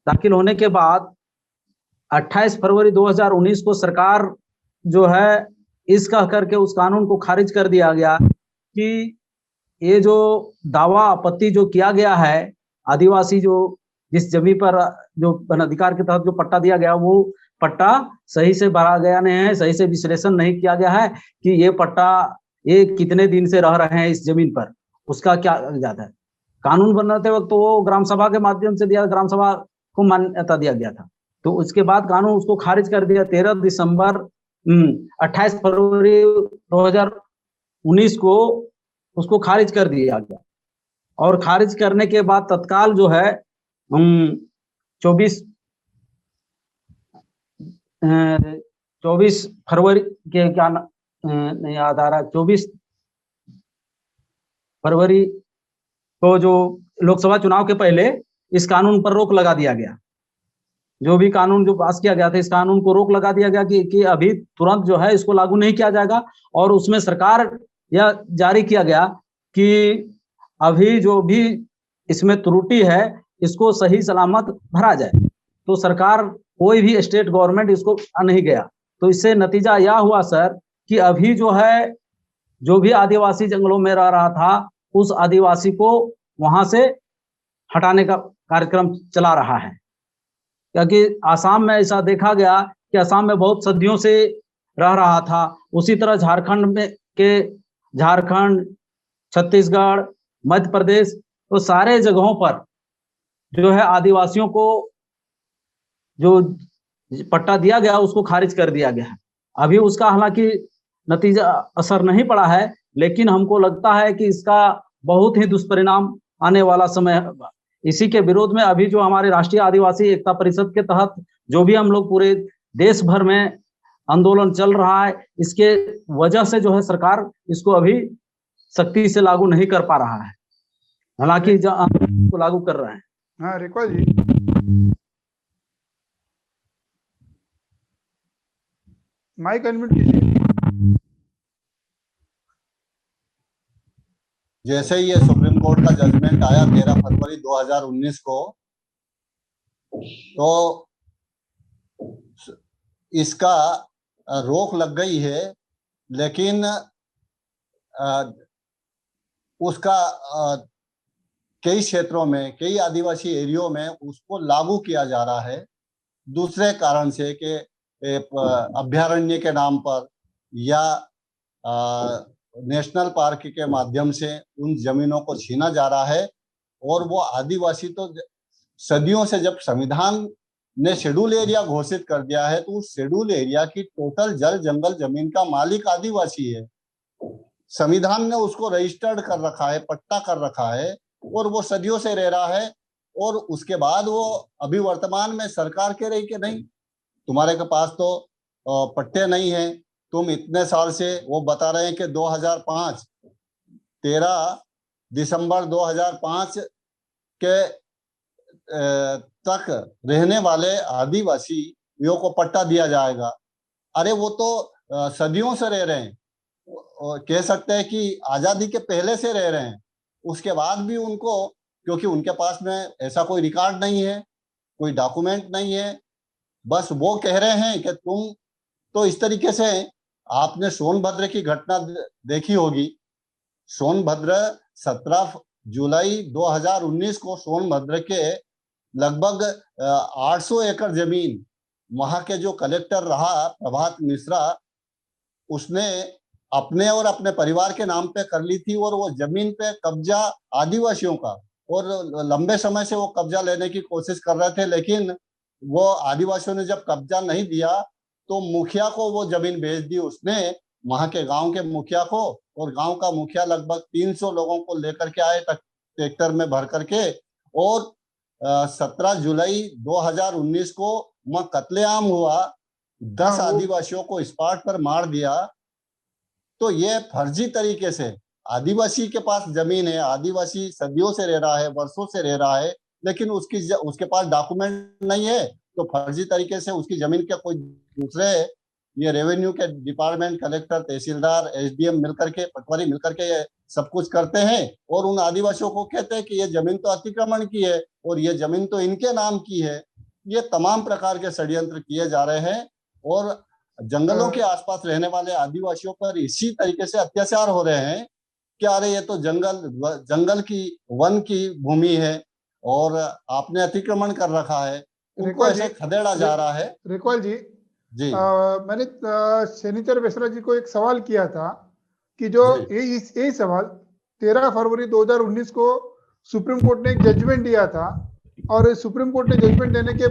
दाखिल होने के बाद 28 फरवरी 2019 को सरकार जो है इस कह करके उस कानून को खारिज कर दिया गया कि ये जो दावा आपत्ति जो किया गया है, आदिवासी जो जिस जमीन पर जो वन अधिकार के तहत जो पट्टा दिया गया वो पट्टा सही से भरा गया नहीं है, सही से विश्लेषण नहीं किया गया है कि ये पट्टा ये कितने दिन से रह रहे हैं इस जमीन पर, उसका क्या जाता है। कानून बनाते वक्त तो वो ग्राम सभा के माध्यम से दिया, ग्राम सभा को मान्यता दिया गया था। तो उसके बाद कानून उसको खारिज कर दिया 28 फरवरी 2019 को उसको खारिज कर दिया गया। और खारिज करने के बाद तत्काल जो है 24 फरवरी के क्या नहीं याद आ रहा, 24 फरवरी को जो लोकसभा चुनाव के पहले इस कानून पर रोक लगा दिया गया। जो भी कानून जो पास किया गया था इस कानून को रोक लगा दिया गया कि अभी तुरंत जो है इसको लागू नहीं किया जाएगा। और उसमें सरकार यह जारी किया गया कि अभी जो भी इसमें त्रुटि है इसको सही सलामत भरा जाए। तो सरकार कोई भी स्टेट गवर्नमेंट इसको नहीं गया। तो इससे नतीजा यह हुआ सर कि अभी जो है जो भी आदिवासी जंगलों में रह रहा था उस आदिवासी को वहां से हटाने का कार्यक्रम चला रहा है। क्योंकि आसाम में ऐसा देखा गया कि आसाम में बहुत सदियों से रह रहा था, उसी तरह झारखंड, छत्तीसगढ़, मध्य प्रदेश, तो सारे जगहों पर जो है आदिवासियों को जो पट्टा दिया गया उसको खारिज कर दिया गया है। अभी उसका हालांकि नतीजा असर नहीं पड़ा है, लेकिन हमको लगता है कि इसका बहुत ही दुष्परिणाम आने वाला समय है। इसी के विरोध में अभी जो हमारे राष्ट्रीय आदिवासी एकता परिषद के तहत जो भी हम लोग पूरे देश भर में आंदोलन चल रहा है, इसके वजह से जो है सरकार इसको अभी सख्ती से लागू नहीं कर पा रहा है, हालांकि को लागू कर रहे हैं। हाँ रिकॉल जी, माइक अनम्यूट कीजिए। जैसे ही ये सुप्रीम कोर्ट का जजमेंट आया 13 फरवरी 2019 को, तो इसका रोक लग गई है, लेकिन उसका कई क्षेत्रों में, कई आदिवासी एरियो में उसको लागू किया जा रहा है दूसरे कारण से कि अभ्यारण्य के नाम पर या नेशनल पार्क के माध्यम से उन जमीनों को छीना जा रहा है। और वो आदिवासी तो सदियों से, जब संविधान ने शेड्यूल एरिया घोषित कर दिया है, तो उस शेड्यूल एरिया की टोटल जल जंगल जमीन का मालिक आदिवासी है। संविधान ने उसको रजिस्टर्ड कर रखा है, पट्टा कर रखा है, और वो सदियों से रह रहा है। और उसके बाद वो अभी वर्तमान में सरकार कह रही कि नहीं, तुम्हारे के पास तो पट्टे नहीं है, तुम इतने साल से, वो बता रहे हैं कि 2005 13 दिसंबर 2005 के तक रहने वाले आदिवासियों को पट्टा दिया जाएगा। अरे वो तो सदियों से रह रहे हैं, कह सकते हैं कि आजादी के पहले से रह रहे हैं। उसके बाद भी उनको, क्योंकि उनके पास में ऐसा कोई रिकॉर्ड नहीं है, कोई डॉक्यूमेंट नहीं है, बस वो कह रहे हैं कि तुम तो इस तरीके से, आपने सोनभद्र की घटना देखी होगी। सोनभद्र 17 जुलाई 2019 को सोनभद्र के लगभग 800 एकड़ जमीन, वहां के जो कलेक्टर रहा प्रभात मिश्रा, उसने अपने और अपने परिवार के नाम पे कर ली थी। और वो जमीन पे कब्जा आदिवासियों का, और लंबे समय से वो कब्जा लेने की कोशिश कर रहे थे, लेकिन वो आदिवासियों ने जब कब्जा नहीं दिया तो मुखिया को वो जमीन बेच दी उसने, वहां के गांव के मुखिया को। और गांव का मुखिया लगभग 300 लोगों को लेकर के आए ट्रैक्टर में भर करके, और 17 जुलाई 2019 को वहां कत्लेआम हुआ, 10 आदिवासियों को स्पॉट पर मार दिया। तो ये फर्जी तरीके से, आदिवासी के पास जमीन है, आदिवासी सदियों से रह रहा है, वर्षों से रह रहा है, लेकिन उसके पास डॉक्यूमेंट नहीं है, तो फर्जी तरीके से उसकी जमीन के कोई दूसरे, ये रेवेन्यू के डिपार्टमेंट, कलेक्टर, तहसीलदार, एसडीएम मिलकर के, पटवारी मिलकर के ये सब कुछ करते हैं, और उन आदिवासियों को कहते हैं कि ये जमीन तो अतिक्रमण की है और ये जमीन तो इनके नाम की है। ये तमाम प्रकार के षड्यंत्र किए जा रहे हैं, और जंगलों के आसपास रहने वाले आदिवासियों पर इसी तरीके से अत्याचार हो रहे हैं कि अरे ये तो जंगल की, वन की भूमि है और आपने अतिक्रमण कर रखा है, उनको ऐसे खदेड़ा जा रहा है। रिकॉल जी, मैंने शनिचर बेसरा जी को एक सवाल किया था कि जो यही सवाल 13 फरवरी 2019 को सुप्रीम कोर्ट ने एक जजमेंट दिया था, और सुप्रीम कोर्ट ने जजमेंट देने के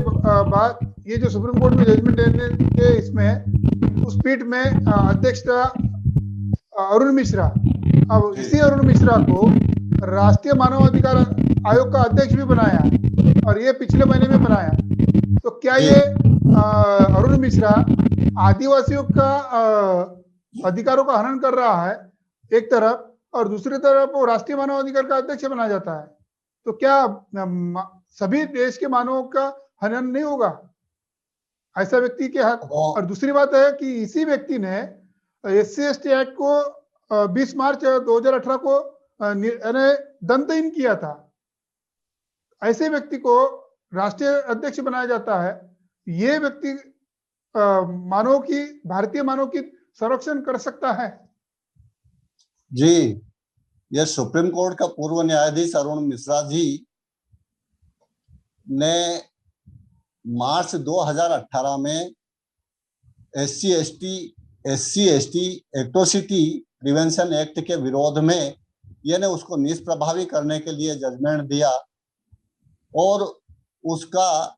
बाद, ये जो सुप्रीम कोर्ट में जजमेंट देने के इसमें, उस पीठ में अध्यक्ष था अरुण मिश्रा। अब इसी अरुण मिश्रा को राष्ट्रीय मानवाधिकार आयोग का अध्यक्ष भी बनाया, और ये पिछले महीने में बनाया। तो क्या ये अरुण मिश्रा आदिवासियों का अधिकारों का हनन कर रहा है एक तरफ, और दूसरी तरफ वो राष्ट्रीय मानवाधिकार का अध्यक्ष बनाया जाता है? तो क्या सभी देश के मानवों का हनन नहीं होगा ऐसा व्यक्ति के हक? और दूसरी बात है कि इसी व्यक्ति ने SC/ST एक्ट को 20 मार्च 2018 को दंतहीन किया था। ऐसे व्यक्ति को राष्ट्रीय अध्यक्ष बनाया जाता है, ये व्यक्ति भारतीय मानव की संरक्षण कर सकता है? जी, यह सुप्रीम कोर्ट का पूर्व न्यायाधीश अरुण मिश्रा जी ने मार्च 2018 में SC ST atrocity prevention act के विरोध में ने उसको निष्प्रभावी करने के लिए जजमेंट दिया और उसका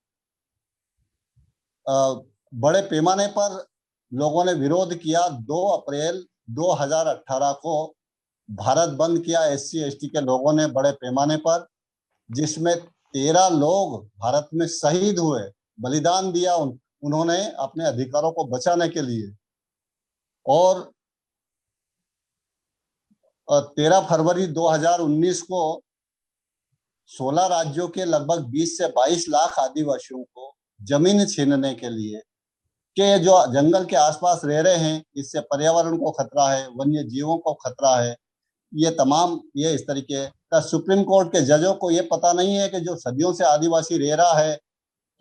बड़े पैमाने पर लोगों ने विरोध किया। 2 अप्रैल 2018 को भारत बंद किया SC ST के लोगों ने बड़े पैमाने पर, जिसमें 13 लोग भारत में शहीद हुए, बलिदान दिया उन्होंने अपने अधिकारों को बचाने के लिए। और 13 फरवरी 2019 को 16 राज्यों के लगभग 20 से 22 लाख आदिवासियों को जमीन छीनने के लिए कि जो जंगल के आसपास रह रहे हैं, इससे पर्यावरण को खतरा है, वन्य जीवों को खतरा है, ये इस तरीके का सुप्रीम कोर्ट के जजों को ये पता नहीं है कि जो सदियों से आदिवासी रह रहा है,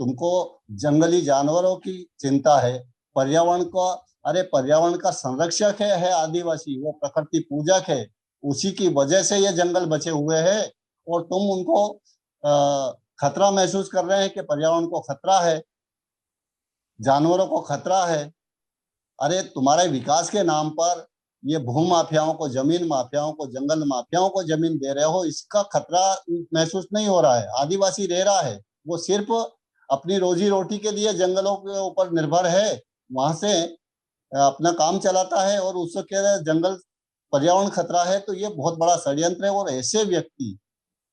तुमको जंगली जानवरों की चिंता है, पर्यावरण का संरक्षक है आदिवासी, वो प्रकृति पूजक है, उसी की वजह से ये जंगल बचे हुए हैं और तुम उनको खतरा महसूस कर रहे हैं कि पर्यावरण को खतरा है, जानवरों को खतरा है। अरे तुम्हारे विकास के नाम पर ये भू माफियाओं को, जमीन माफियाओं को, जंगल माफियाओं को जमीन दे रहे हो, इसका खतरा महसूस नहीं हो रहा है। आदिवासी रह रहा है, वो सिर्फ अपनी रोजी रोटी के लिए जंगलों के ऊपर निर्भर है, वहां से अपना काम चलाता है और उससे कह रहे जंगल पर्यावरण खतरा है। तो ये बहुत बड़ा षड्यंत्र है। और ऐसे व्यक्ति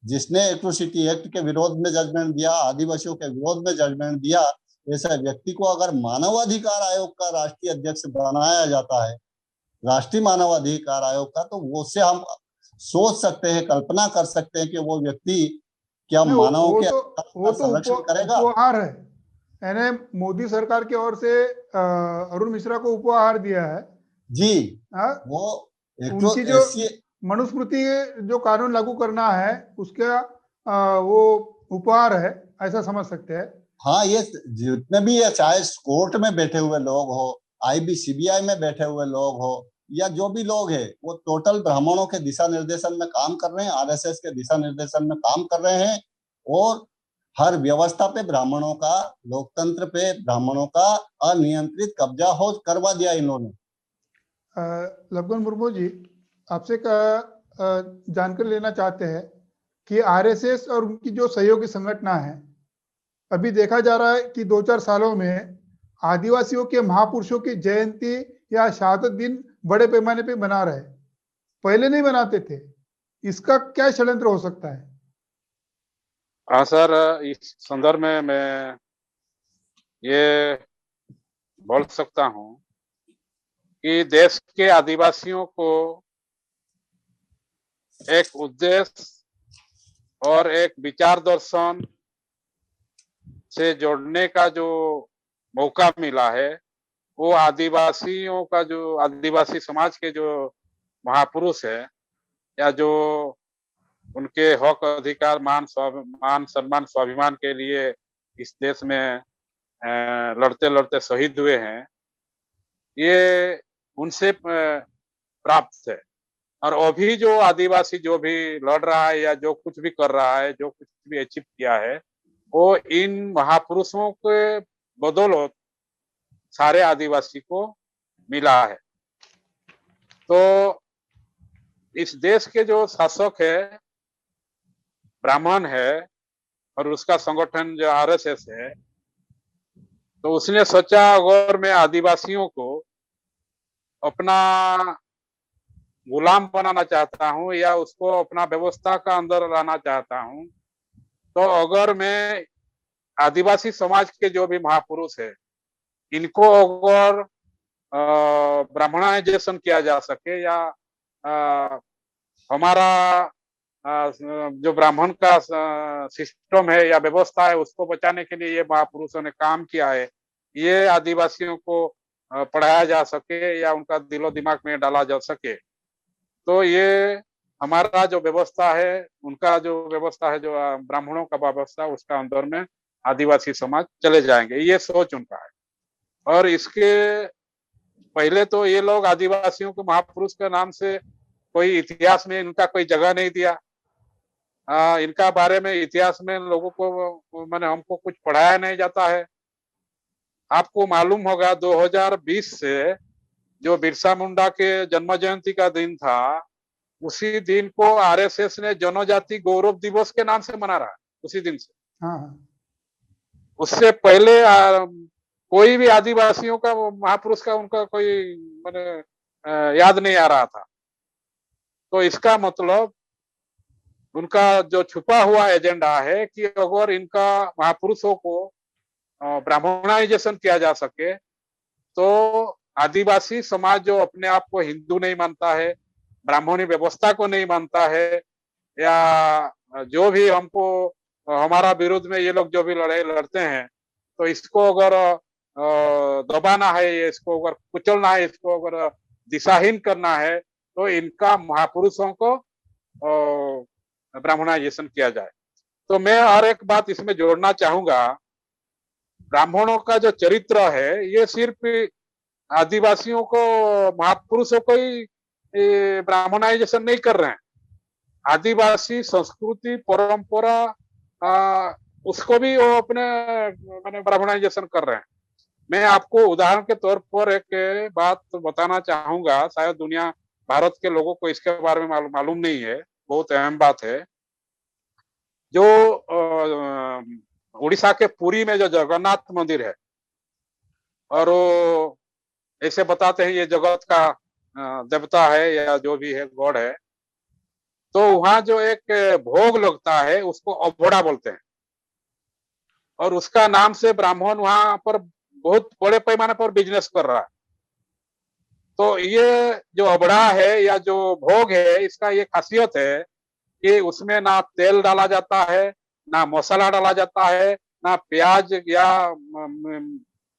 जिसने एट्रोसिटी एक्ट के विरोध में जजमेंट दिया, आदिवासियों के विरोध में जजमेंट दिया, ऐसा व्यक्ति को अगर मानवाधिकार आयोग का राष्ट्रीय अध्यक्ष बनाया जाता है, राष्ट्रीय मानवाधिकार आयोग का, तो वो से हम सोच सकते हैं, कल्पना कर सकते हैं कि वो व्यक्ति क्या मानवों के संरक्षण करेगा। उपहार है, यानी मोदी सरकार की ओर से अरुण मिश्रा को उपहार दिया है जी। वो उनकी जो मनुस्मृति जो कानून लागू करना है उसका वो उपहार है, ऐसा समझ सकते हैं। हाँ, ये जितने भी है, चाहे कोर्ट में बैठे हुए लोग हो, CBI में बैठे हुए लोग हो, या जो भी लोग हैं, वो टोटल ब्राह्मणों के दिशा निर्देशन में काम कर रहे हैं, RSS के दिशा निर्देशन में काम कर रहे हैं और हर व्यवस्था पे ब्राह्मणों का, लोकतंत्र पे ब्राह्मणों का अनियंत्रित कब्जा हो करवा दिया इन्होंने। लबगन मुर्मू जी, आपसे जानकारी लेना चाहते हैं कि RSS और उनकी जो सहयोगी संगठन है, अभी देखा जा रहा है कि 2-4 सालों में आदिवासियों के महापुरुषों की जयंती या शहादत दिन बड़े पैमाने पे मना रहे, पहले नहीं मनाते थे, इसका क्या षड्यंत्र हो सकता है? हाँ सर, इस संदर्भ में मैं ये बोल सकता हूँ कि देश के आदिवासियों को एक उद्देश्य और एक विचार दर्शन से जोड़ने का जो मौका मिला है, वो आदिवासियों का, जो आदिवासी समाज के जो महापुरुष है, या जो उनके हक अधिकार, मान सम्मान, स्वाभिमान के लिए इस देश में लड़ते लड़ते शहीद हुए हैं, ये उनसे प्राप्त है। और अभी जो आदिवासी जो भी लड़ रहा है या जो कुछ भी कर रहा है, जो कुछ भी अचीव किया है, वो इन महापुरुषों के बदौलत सारे आदिवासी को मिला है। तो इस देश के जो शासक है, ब्राह्मण है, और उसका संगठन जो RSS है, तो उसने सोचा अगर मैं आदिवासियों को अपना गुलाम बनाना चाहता हूं या उसको अपना व्यवस्था का अंदर लाना चाहता हूं, तो अगर मैं आदिवासी समाज के जो भी महापुरुष है, इनको अगर ब्राह्मणाइजेशन किया जा सके, या हमारा जो ब्राह्मण का सिस्टम है या व्यवस्था है, उसको बचाने के लिए ये महापुरुषों ने काम किया है, ये आदिवासियों को पढ़ाया जा सके या उनका दिलो दिमाग में डाला जा सके, तो ये हमारा जो व्यवस्था है, उनका जो व्यवस्था है, जो ब्राह्मणों का व्यवस्था, उसका अंदर में आदिवासी समाज चले जाएंगे, ये सोच उनका है। और इसके पहले तो ये लोग आदिवासियों को महापुरुष के नाम से कोई इतिहास में इनका कोई जगह नहीं दिया। इनका बारे में इतिहास में लोगों को मैंने हमको कुछ पढ़ाया नहीं जाता है। आपको मालूम होगा 2020 से जो बिरसा मुंडा के जन्म जयंती का दिन था, उसी दिन को आरएसएस ने जनजाति गौरव दिवस के नाम से मना रहा है, उसी दिन से। हाँ हाँ। उससे पहले कोई भी आदिवासियों का महापुरुष का उनका कोई मैंने याद नहीं आ रहा था। तो इसका मतलब उनका जो छुपा हुआ एजेंडा है कि अगर इनका महापुरुषों को ब्राह्मणाइजेशन किया जा सके तो आदिवासी समाज जो अपने आप को हिंदू नहीं मानता है, ब्राह्मणी व्यवस्था को नहीं मानता है, या जो भी हमको हमारा विरोध में ये लोग जो भी लड़ाई लड़ते हैं, तो इसको अगर दबाना है, इसको अगर कुचलना है, इसको अगर दिशाहीन करना है, तो इनका महापुरुषों को ब्राह्मणाइजेशन किया जाए। तो मैं और एक बात इसमें जोड़ना चाहूंगा, ब्राह्मणों का जो चरित्र है ये सिर्फ आदिवासियों को महापुरुषों को ही ब्राह्मणाइजेशन नहीं कर रहे हैं। आदिवासी संस्कृति परंपरा उसको भी वो अपने मैंने ब्राह्मणाइजेशन कर रहे हैं। मैं आपको उदाहरण के तौर पर एक बात बताना चाहूंगा, शायद दुनिया भारत के लोगों को इसके बारे में मालूम नहीं है, बहुत अहम बात है। जो उड़ीसा के पुरी में जो जगन्नाथ मंदिर है, और वो ऐसे बताते हैं ये जगत का देवता है या जो भी है गॉड है, तो वहां जो एक भोग लगता है उसको अभोड़ा बोलते हैं, और उसका नाम से ब्राह्मण वहां पर बहुत बड़े पैमाने पर बिजनेस कर रहा है। तो ये जो अबड़ा है या जो भोग है, इसका ये खासियत है कि उसमें ना तेल डाला जाता है, ना मसाला डाला जाता है, ना प्याज या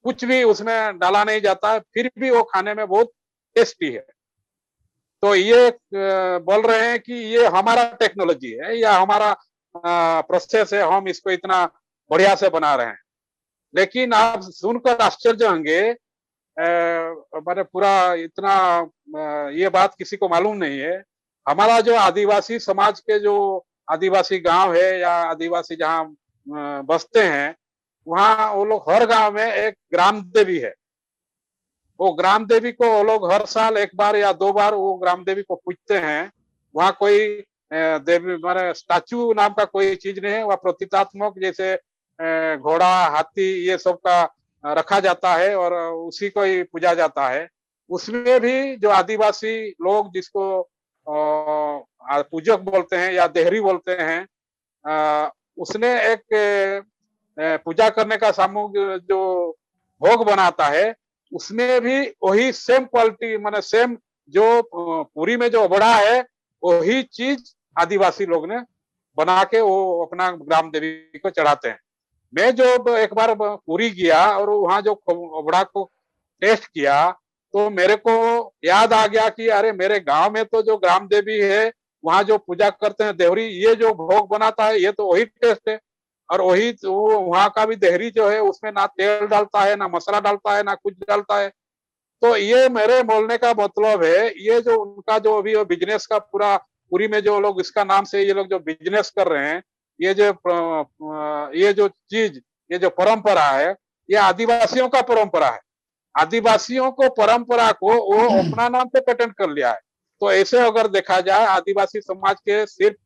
कुछ भी उसमें डाला नहीं जाता है, फिर भी वो खाने में बहुत टेस्टी है। तो ये बोल रहे हैं कि ये हमारा टेक्नोलॉजी है या हमारा प्रोसेस है, हम इसको इतना बढ़िया से बना रहे हैं। लेकिन आप सुनकर आश्चर्य होंगे, मैंने पूरा इतना ये बात किसी को मालूम नहीं है। हमारा जो आदिवासी समाज के जो आदिवासी गांव है या आदिवासी जहाँ बसते हैं, वहाँ वो लोग हर गांव में एक ग्राम देवी है। वो ग्राम देवी को वो लोग हर साल एक बार या दो बार वो ग्राम देवी को पूजते हैं। वहाँ कोई देवी माने स्टैचू नाम का कोई चीज नहीं है, वह प्रतीकात्मक जैसे घोड़ा हाथी ये सब का रखा जाता है और उसी को ही पूजा जाता है। उसमें भी जो आदिवासी लोग जिसको पूजक बोलते हैं या देहरी बोलते हैं, उसने एक पूजा करने का सामूहिक जो भोग बनाता है, उसमें भी वही सेम क्वालिटी माने सेम जो पूरी में जो बड़ा है वही चीज आदिवासी लोग ने बना के वो अपना ग्राम देवी को चढ़ाते हैं। मैं जो एक बार पूरी गया और वहां जो अबड़ा को टेस्ट किया, तो मेरे को याद आ गया कि अरे मेरे गांव में तो जो ग्राम देवी है वहां जो पूजा करते हैं देहरी, ये जो भोग बनाता है ये तो वही टेस्ट है। और वही तो वहां का भी देहरी जो है उसमें ना तेल डालता है, ना मसाला डालता है, ना कुछ डालता है। तो ये मेरे बोलने का मतलब है, ये जो उनका जो अभी बिजनेस का पूरा पूरी में जो लोग इसका नाम से ये लोग जो बिजनेस कर रहे हैं, ये जो चीज ये जो परंपरा है, ये आदिवासियों का परंपरा है। आदिवासियों को परंपरा को वो अपना नाम पे पेटेंट कर लिया है। तो ऐसे अगर देखा जाए, आदिवासी समाज के सिर्फ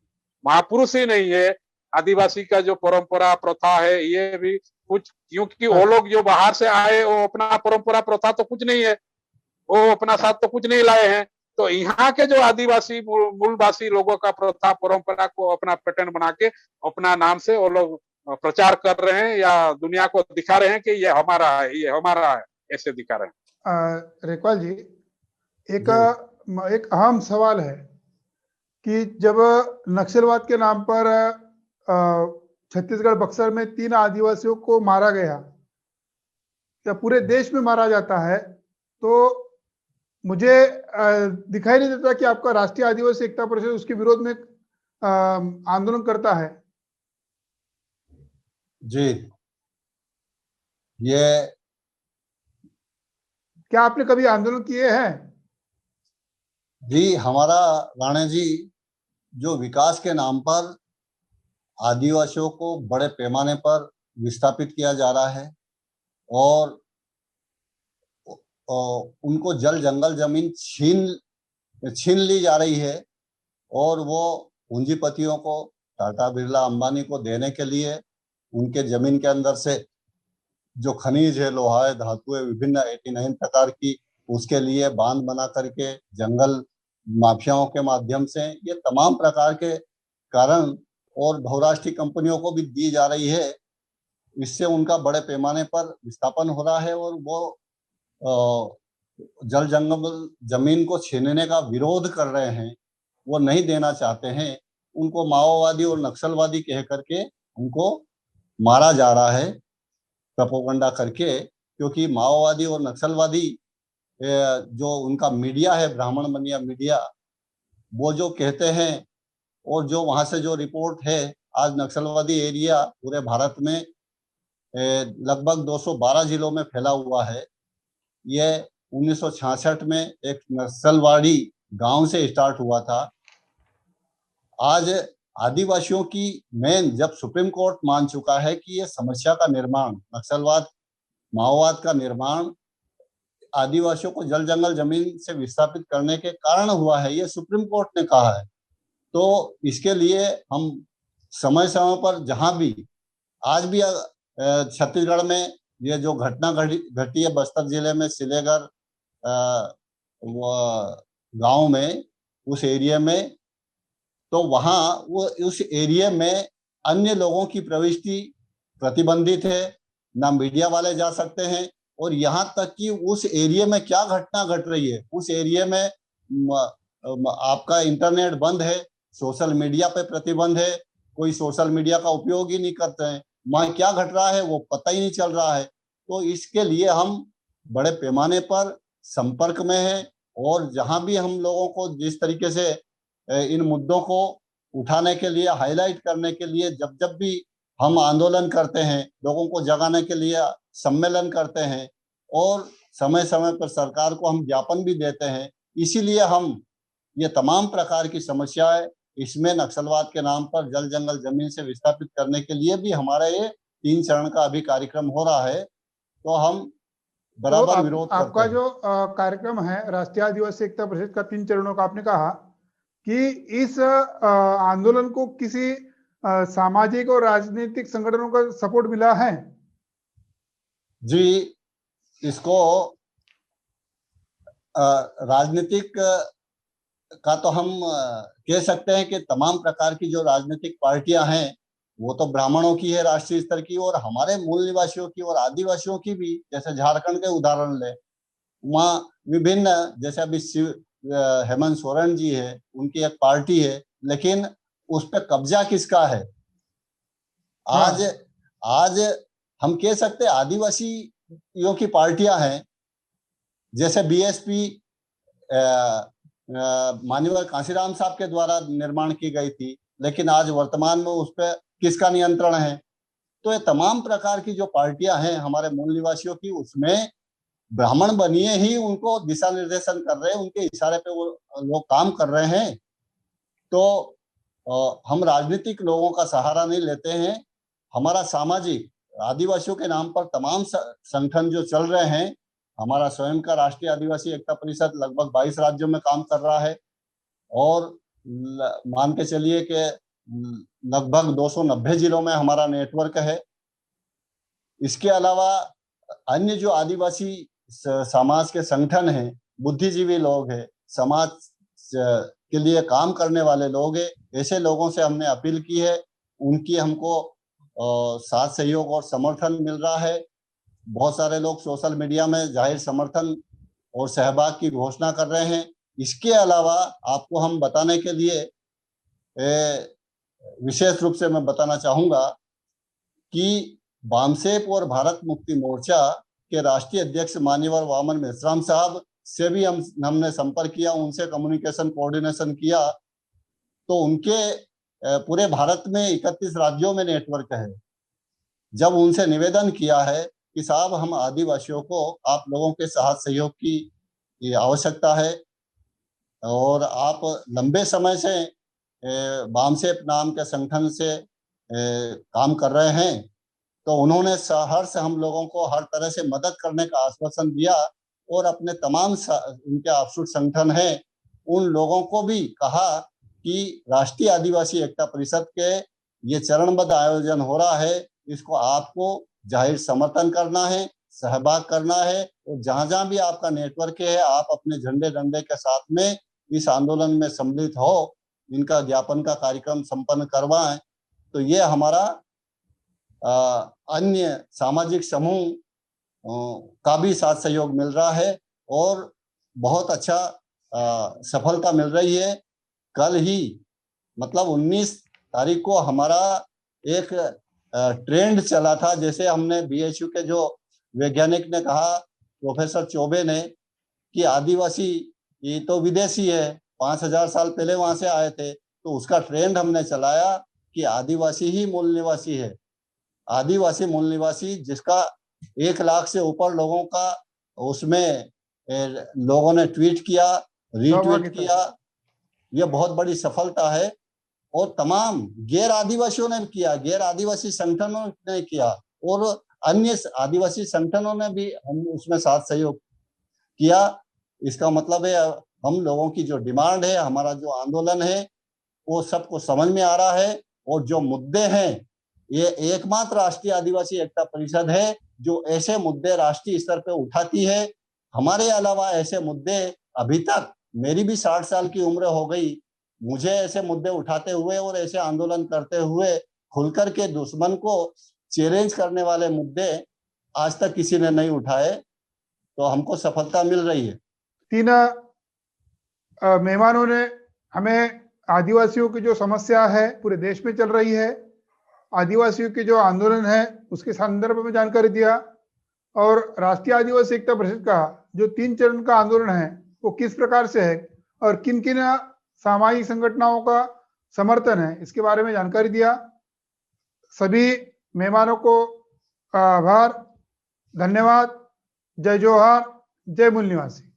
महापुरुष ही नहीं है, आदिवासी का जो परंपरा प्रथा है ये भी कुछ, क्योंकि वो लोग जो बाहर से आए वो अपना परंपरा प्रथा तो कुछ नहीं है, वो अपना साथ तो कुछ नहीं लाए हैं। तो यहाँ के जो आदिवासी मूलवासी लोगों का प्रथा परंपरा को अपना पैटर्न बना के अपना नाम से वो लोग प्रचार कर रहे हैं या दुनिया को दिखा रहे हैं कि ये हमारा है, ये हमारा है, ऐसे दिखा रहे हैं। रेखपाल जी, एक अहम सवाल है कि जब नक्सलवाद के नाम पर छत्तीसगढ़ बक्सर में 3 आदिवासियों को मारा गया या पूरे देश में मारा जाता है, तो मुझे दिखाई नहीं देता कि आपका राष्ट्रीय आदिवासी एकता परिषद उसके विरोध में आंदोलन करता है। जी, ये क्या आपने कभी आंदोलन किए हैं? जी, हमारा राणे जी जो विकास के नाम पर आदिवासियों को बड़े पैमाने पर विस्थापित किया जा रहा है और उनको जल जंगल जमीन छीन ली जा रही है और वो पूंजीपतियों को, टाटा बिरला अंबानी को देने के लिए उनके जमीन के अंदर से जो खनिज है, लोहा है, धातु है, विभिन्न 89 प्रकार की, उसके लिए बांध बना करके जंगल माफियाओं के माध्यम से ये तमाम प्रकार के कारण और बहुराष्ट्रीय कंपनियों को भी दी जा रही है। इससे उनका बड़े पैमाने पर विस्थापन हो रहा है और वो जल जंगल जमीन को छीनने का विरोध कर रहे हैं, वो नहीं देना चाहते हैं। उनको माओवादी और नक्सलवादी कह करके उनको मारा जा रहा है प्रोपेगेंडा करके, क्योंकि माओवादी और नक्सलवादी जो उनका मीडिया है, ब्राह्मण बनिया मीडिया, वो जो कहते हैं और जो वहां से जो रिपोर्ट है, आज नक्सलवादी एरिया पूरे भारत में लगभग 212 जिलों में फैला हुआ है। ये 1966 में एक नक्सलवाड़ी गांव से स्टार्ट हुआ था। आज आदिवासियों की मेन, जब सुप्रीम कोर्ट मान चुका है कि ये समस्या का निर्माण, नक्सलवाद माओवाद का निर्माण आदिवासियों को जल जंगल जमीन से विस्थापित करने के कारण हुआ है, ये सुप्रीम कोर्ट ने कहा है। तो इसके लिए हम समय समय पर जहां भी, आज भी छत्तीसगढ़ में ये जो घटना घटी है बस्तर जिले में सिलेगर गांव में, उस एरिया में, तो वहां वो उस एरिया में अन्य लोगों की प्रविष्टि प्रतिबंधित है, ना मीडिया वाले जा सकते हैं। और यहाँ तक कि उस एरिया में क्या घटना घट रही है, उस एरिया में आपका इंटरनेट बंद है, सोशल मीडिया पे प्रतिबंध है, कोई सोशल मीडिया का उपयोग ही नहीं करते हैं, वहां क्या घट रहा है वो पता ही नहीं चल रहा है। तो इसके लिए हम बड़े पैमाने पर संपर्क में हैं और जहां भी हम लोगों को जिस तरीके से इन मुद्दों को उठाने के लिए, हाईलाइट करने के लिए, जब जब भी हम आंदोलन करते हैं, लोगों को जगाने के लिए सम्मेलन करते हैं और समय समय पर सरकार को हम ज्ञापन भी देते हैं। इसीलिए हम ये तमाम प्रकार की समस्याएं, इसमें नक्सलवाद के नाम पर जल जंगल जमीन से विस्थापित करने के लिए भी हमारा ये 3 चरण का अभी कार्यक्रम हो रहा है, तो हम बराबर तो विरोध आपका करते हैं। जो कार्यक्रम है राष्ट्रीय आदिवासी एकता परिषद का 3 चरणों का, आपने कहा कि इस आंदोलन को किसी सामाजिक और राजनीतिक संगठनों का सपोर्ट मिला है? जी, इसको राजनीतिक का तो हम कह सकते हैं कि तमाम प्रकार की जो राजनीतिक पार्टियां हैं वो तो ब्राह्मणों की है राष्ट्रीय स्तर की, और हमारे मूल निवासियों की और आदिवासियों की भी। जैसे झारखंड के उदाहरण ले, वहाँ विभिन्न, जैसे अभी हेमंत सोरेन जी है, उनकी एक पार्टी है, लेकिन उस पर कब्जा किसका है? आज हम कह सकते हैं आदिवासियों की पार्टियां हैं, जैसे बीएसपी माननीय कांशीराम साहब के द्वारा निर्माण की गई थी, लेकिन आज वर्तमान में उस पर किसका नियंत्रण है? तो ये तमाम प्रकार की जो पार्टियां हैं हमारे मूल निवासियों की, उसमें ब्राह्मण बनिए ही उनको दिशा निर्देशन कर रहे हैं, उनके इशारे पे वो लोग काम कर रहे हैं। तो हम राजनीतिक लोगों का सहारा नहीं लेते हैं। हमारा सामाजिक, आदिवासियों के नाम पर तमाम संगठन जो चल रहे हैं, हमारा स्वयं का राष्ट्रीय आदिवासी एकता परिषद लगभग 22 राज्यों में काम कर रहा है और मान के चलिए कि लगभग 290 जिलों में हमारा नेटवर्क है। इसके अलावा अन्य जो आदिवासी समाज के संगठन हैं, बुद्धिजीवी लोग हैं, समाज के लिए काम करने वाले लोग हैं, ऐसे लोगों से हमने अपील की है, उनकी हमको साथ सहयोग और समर्थन मिल रहा है। बहुत सारे लोग सोशल मीडिया में जाहिर समर्थन और सहभाग की घोषणा कर रहे हैं। इसके अलावा आपको हम बताने के लिए विशेष रूप से मैं बताना चाहूंगा कि बामसेप और भारत मुक्ति मोर्चा के राष्ट्रीय अध्यक्ष मान्यवर वामन मेश्राम साहब से भी हमने संपर्क किया, उनसे कम्युनिकेशन कोऑर्डिनेशन किया। तो उनके पूरे भारत में 31 राज्यों में नेटवर्क है। जब उनसे निवेदन किया है कि साहब हम आदिवासियों को आप लोगों के साथ सहयोग की ये आवश्यकता है, और आप लंबे समय से बामसेप नाम के संगठन से काम कर रहे हैं, तो उन्होंने हर से हम लोगों को हर तरह से मदद करने का आश्वासन दिया, और अपने तमाम उनके ऑफशूट संगठन हैं उन लोगों को भी कहा कि राष्ट्रीय आदिवासी एकता परिषद के ये चरणबद्ध आयोजन हो रहा है, इसको आपको जाहिर समर्थन करना है, सहभाग करना है, और जहां जहां भी आपका नेटवर्क है आप अपने झंडे डंडे के साथ में इस आंदोलन में सम्मिलित हो, इनका ज्ञापन का कार्यक्रम संपन्न करवाएं। तो ये हमारा अन्य सामाजिक समूह का भी साथ सहयोग मिल रहा है और बहुत अच्छा सफलता मिल रही है। कल ही मतलब 19 तारीख को हमारा एक ट्रेंड चला था, जैसे हमने बीएचयू के जो वैज्ञानिक ने कहा, प्रोफेसर चौबे ने, कि आदिवासी ये तो विदेशी है, 5000 साल पहले वहां से आए थे, तो उसका ट्रेंड हमने चलाया कि आदिवासी ही मूल निवासी है। आदिवासी मूल निवासी जिसका 1 लाख से ऊपर लोगों का उसमें लोगों ने ट्वीट किया, रीट्वीट किया, यह बहुत बड़ी सफलता है। और तमाम गैर आदिवासियों ने किया, गैर आदिवासी संगठनों ने किया, और अन्य आदिवासी संगठनों ने भी हम उसमें साथ सहयोग किया। इसका मतलब है हम लोगों की जो डिमांड है, हमारा जो आंदोलन है, वो सबको समझ में आ रहा है, और जो मुद्दे हैं, ये एकमात्र राष्ट्रीय आदिवासी एकता परिषद है जो ऐसे मुद्दे राष्ट्रीय स्तर पर उठाती है। हमारे अलावा ऐसे मुद्दे अभी तक, मेरी भी 60 साल की उम्र हो गई, मुझे ऐसे मुद्दे उठाते हुए और ऐसे आंदोलन करते हुए खुलकर के दुश्मन को चैलेंज करने वाले मुद्दे आज तक किसी ने नहीं उठाए, तो हमको सफलता मिल रही है। 3 मेहमानों ने हमें आदिवासियों की जो समस्या है पूरे देश में चल रही है, आदिवासियों के जो आंदोलन है उसके संदर्भ में जानकारी दिया, और राष्ट्रीय आदिवासी एकता परिषद का जो 3 चरण का आंदोलन है वो किस प्रकार से है और किन किन सामाजिक संगठनों का समर्थन है, इसके बारे में जानकारी दिया। सभी मेहमानों को आभार, धन्यवाद। जय जोहार, जय मूल निवासी।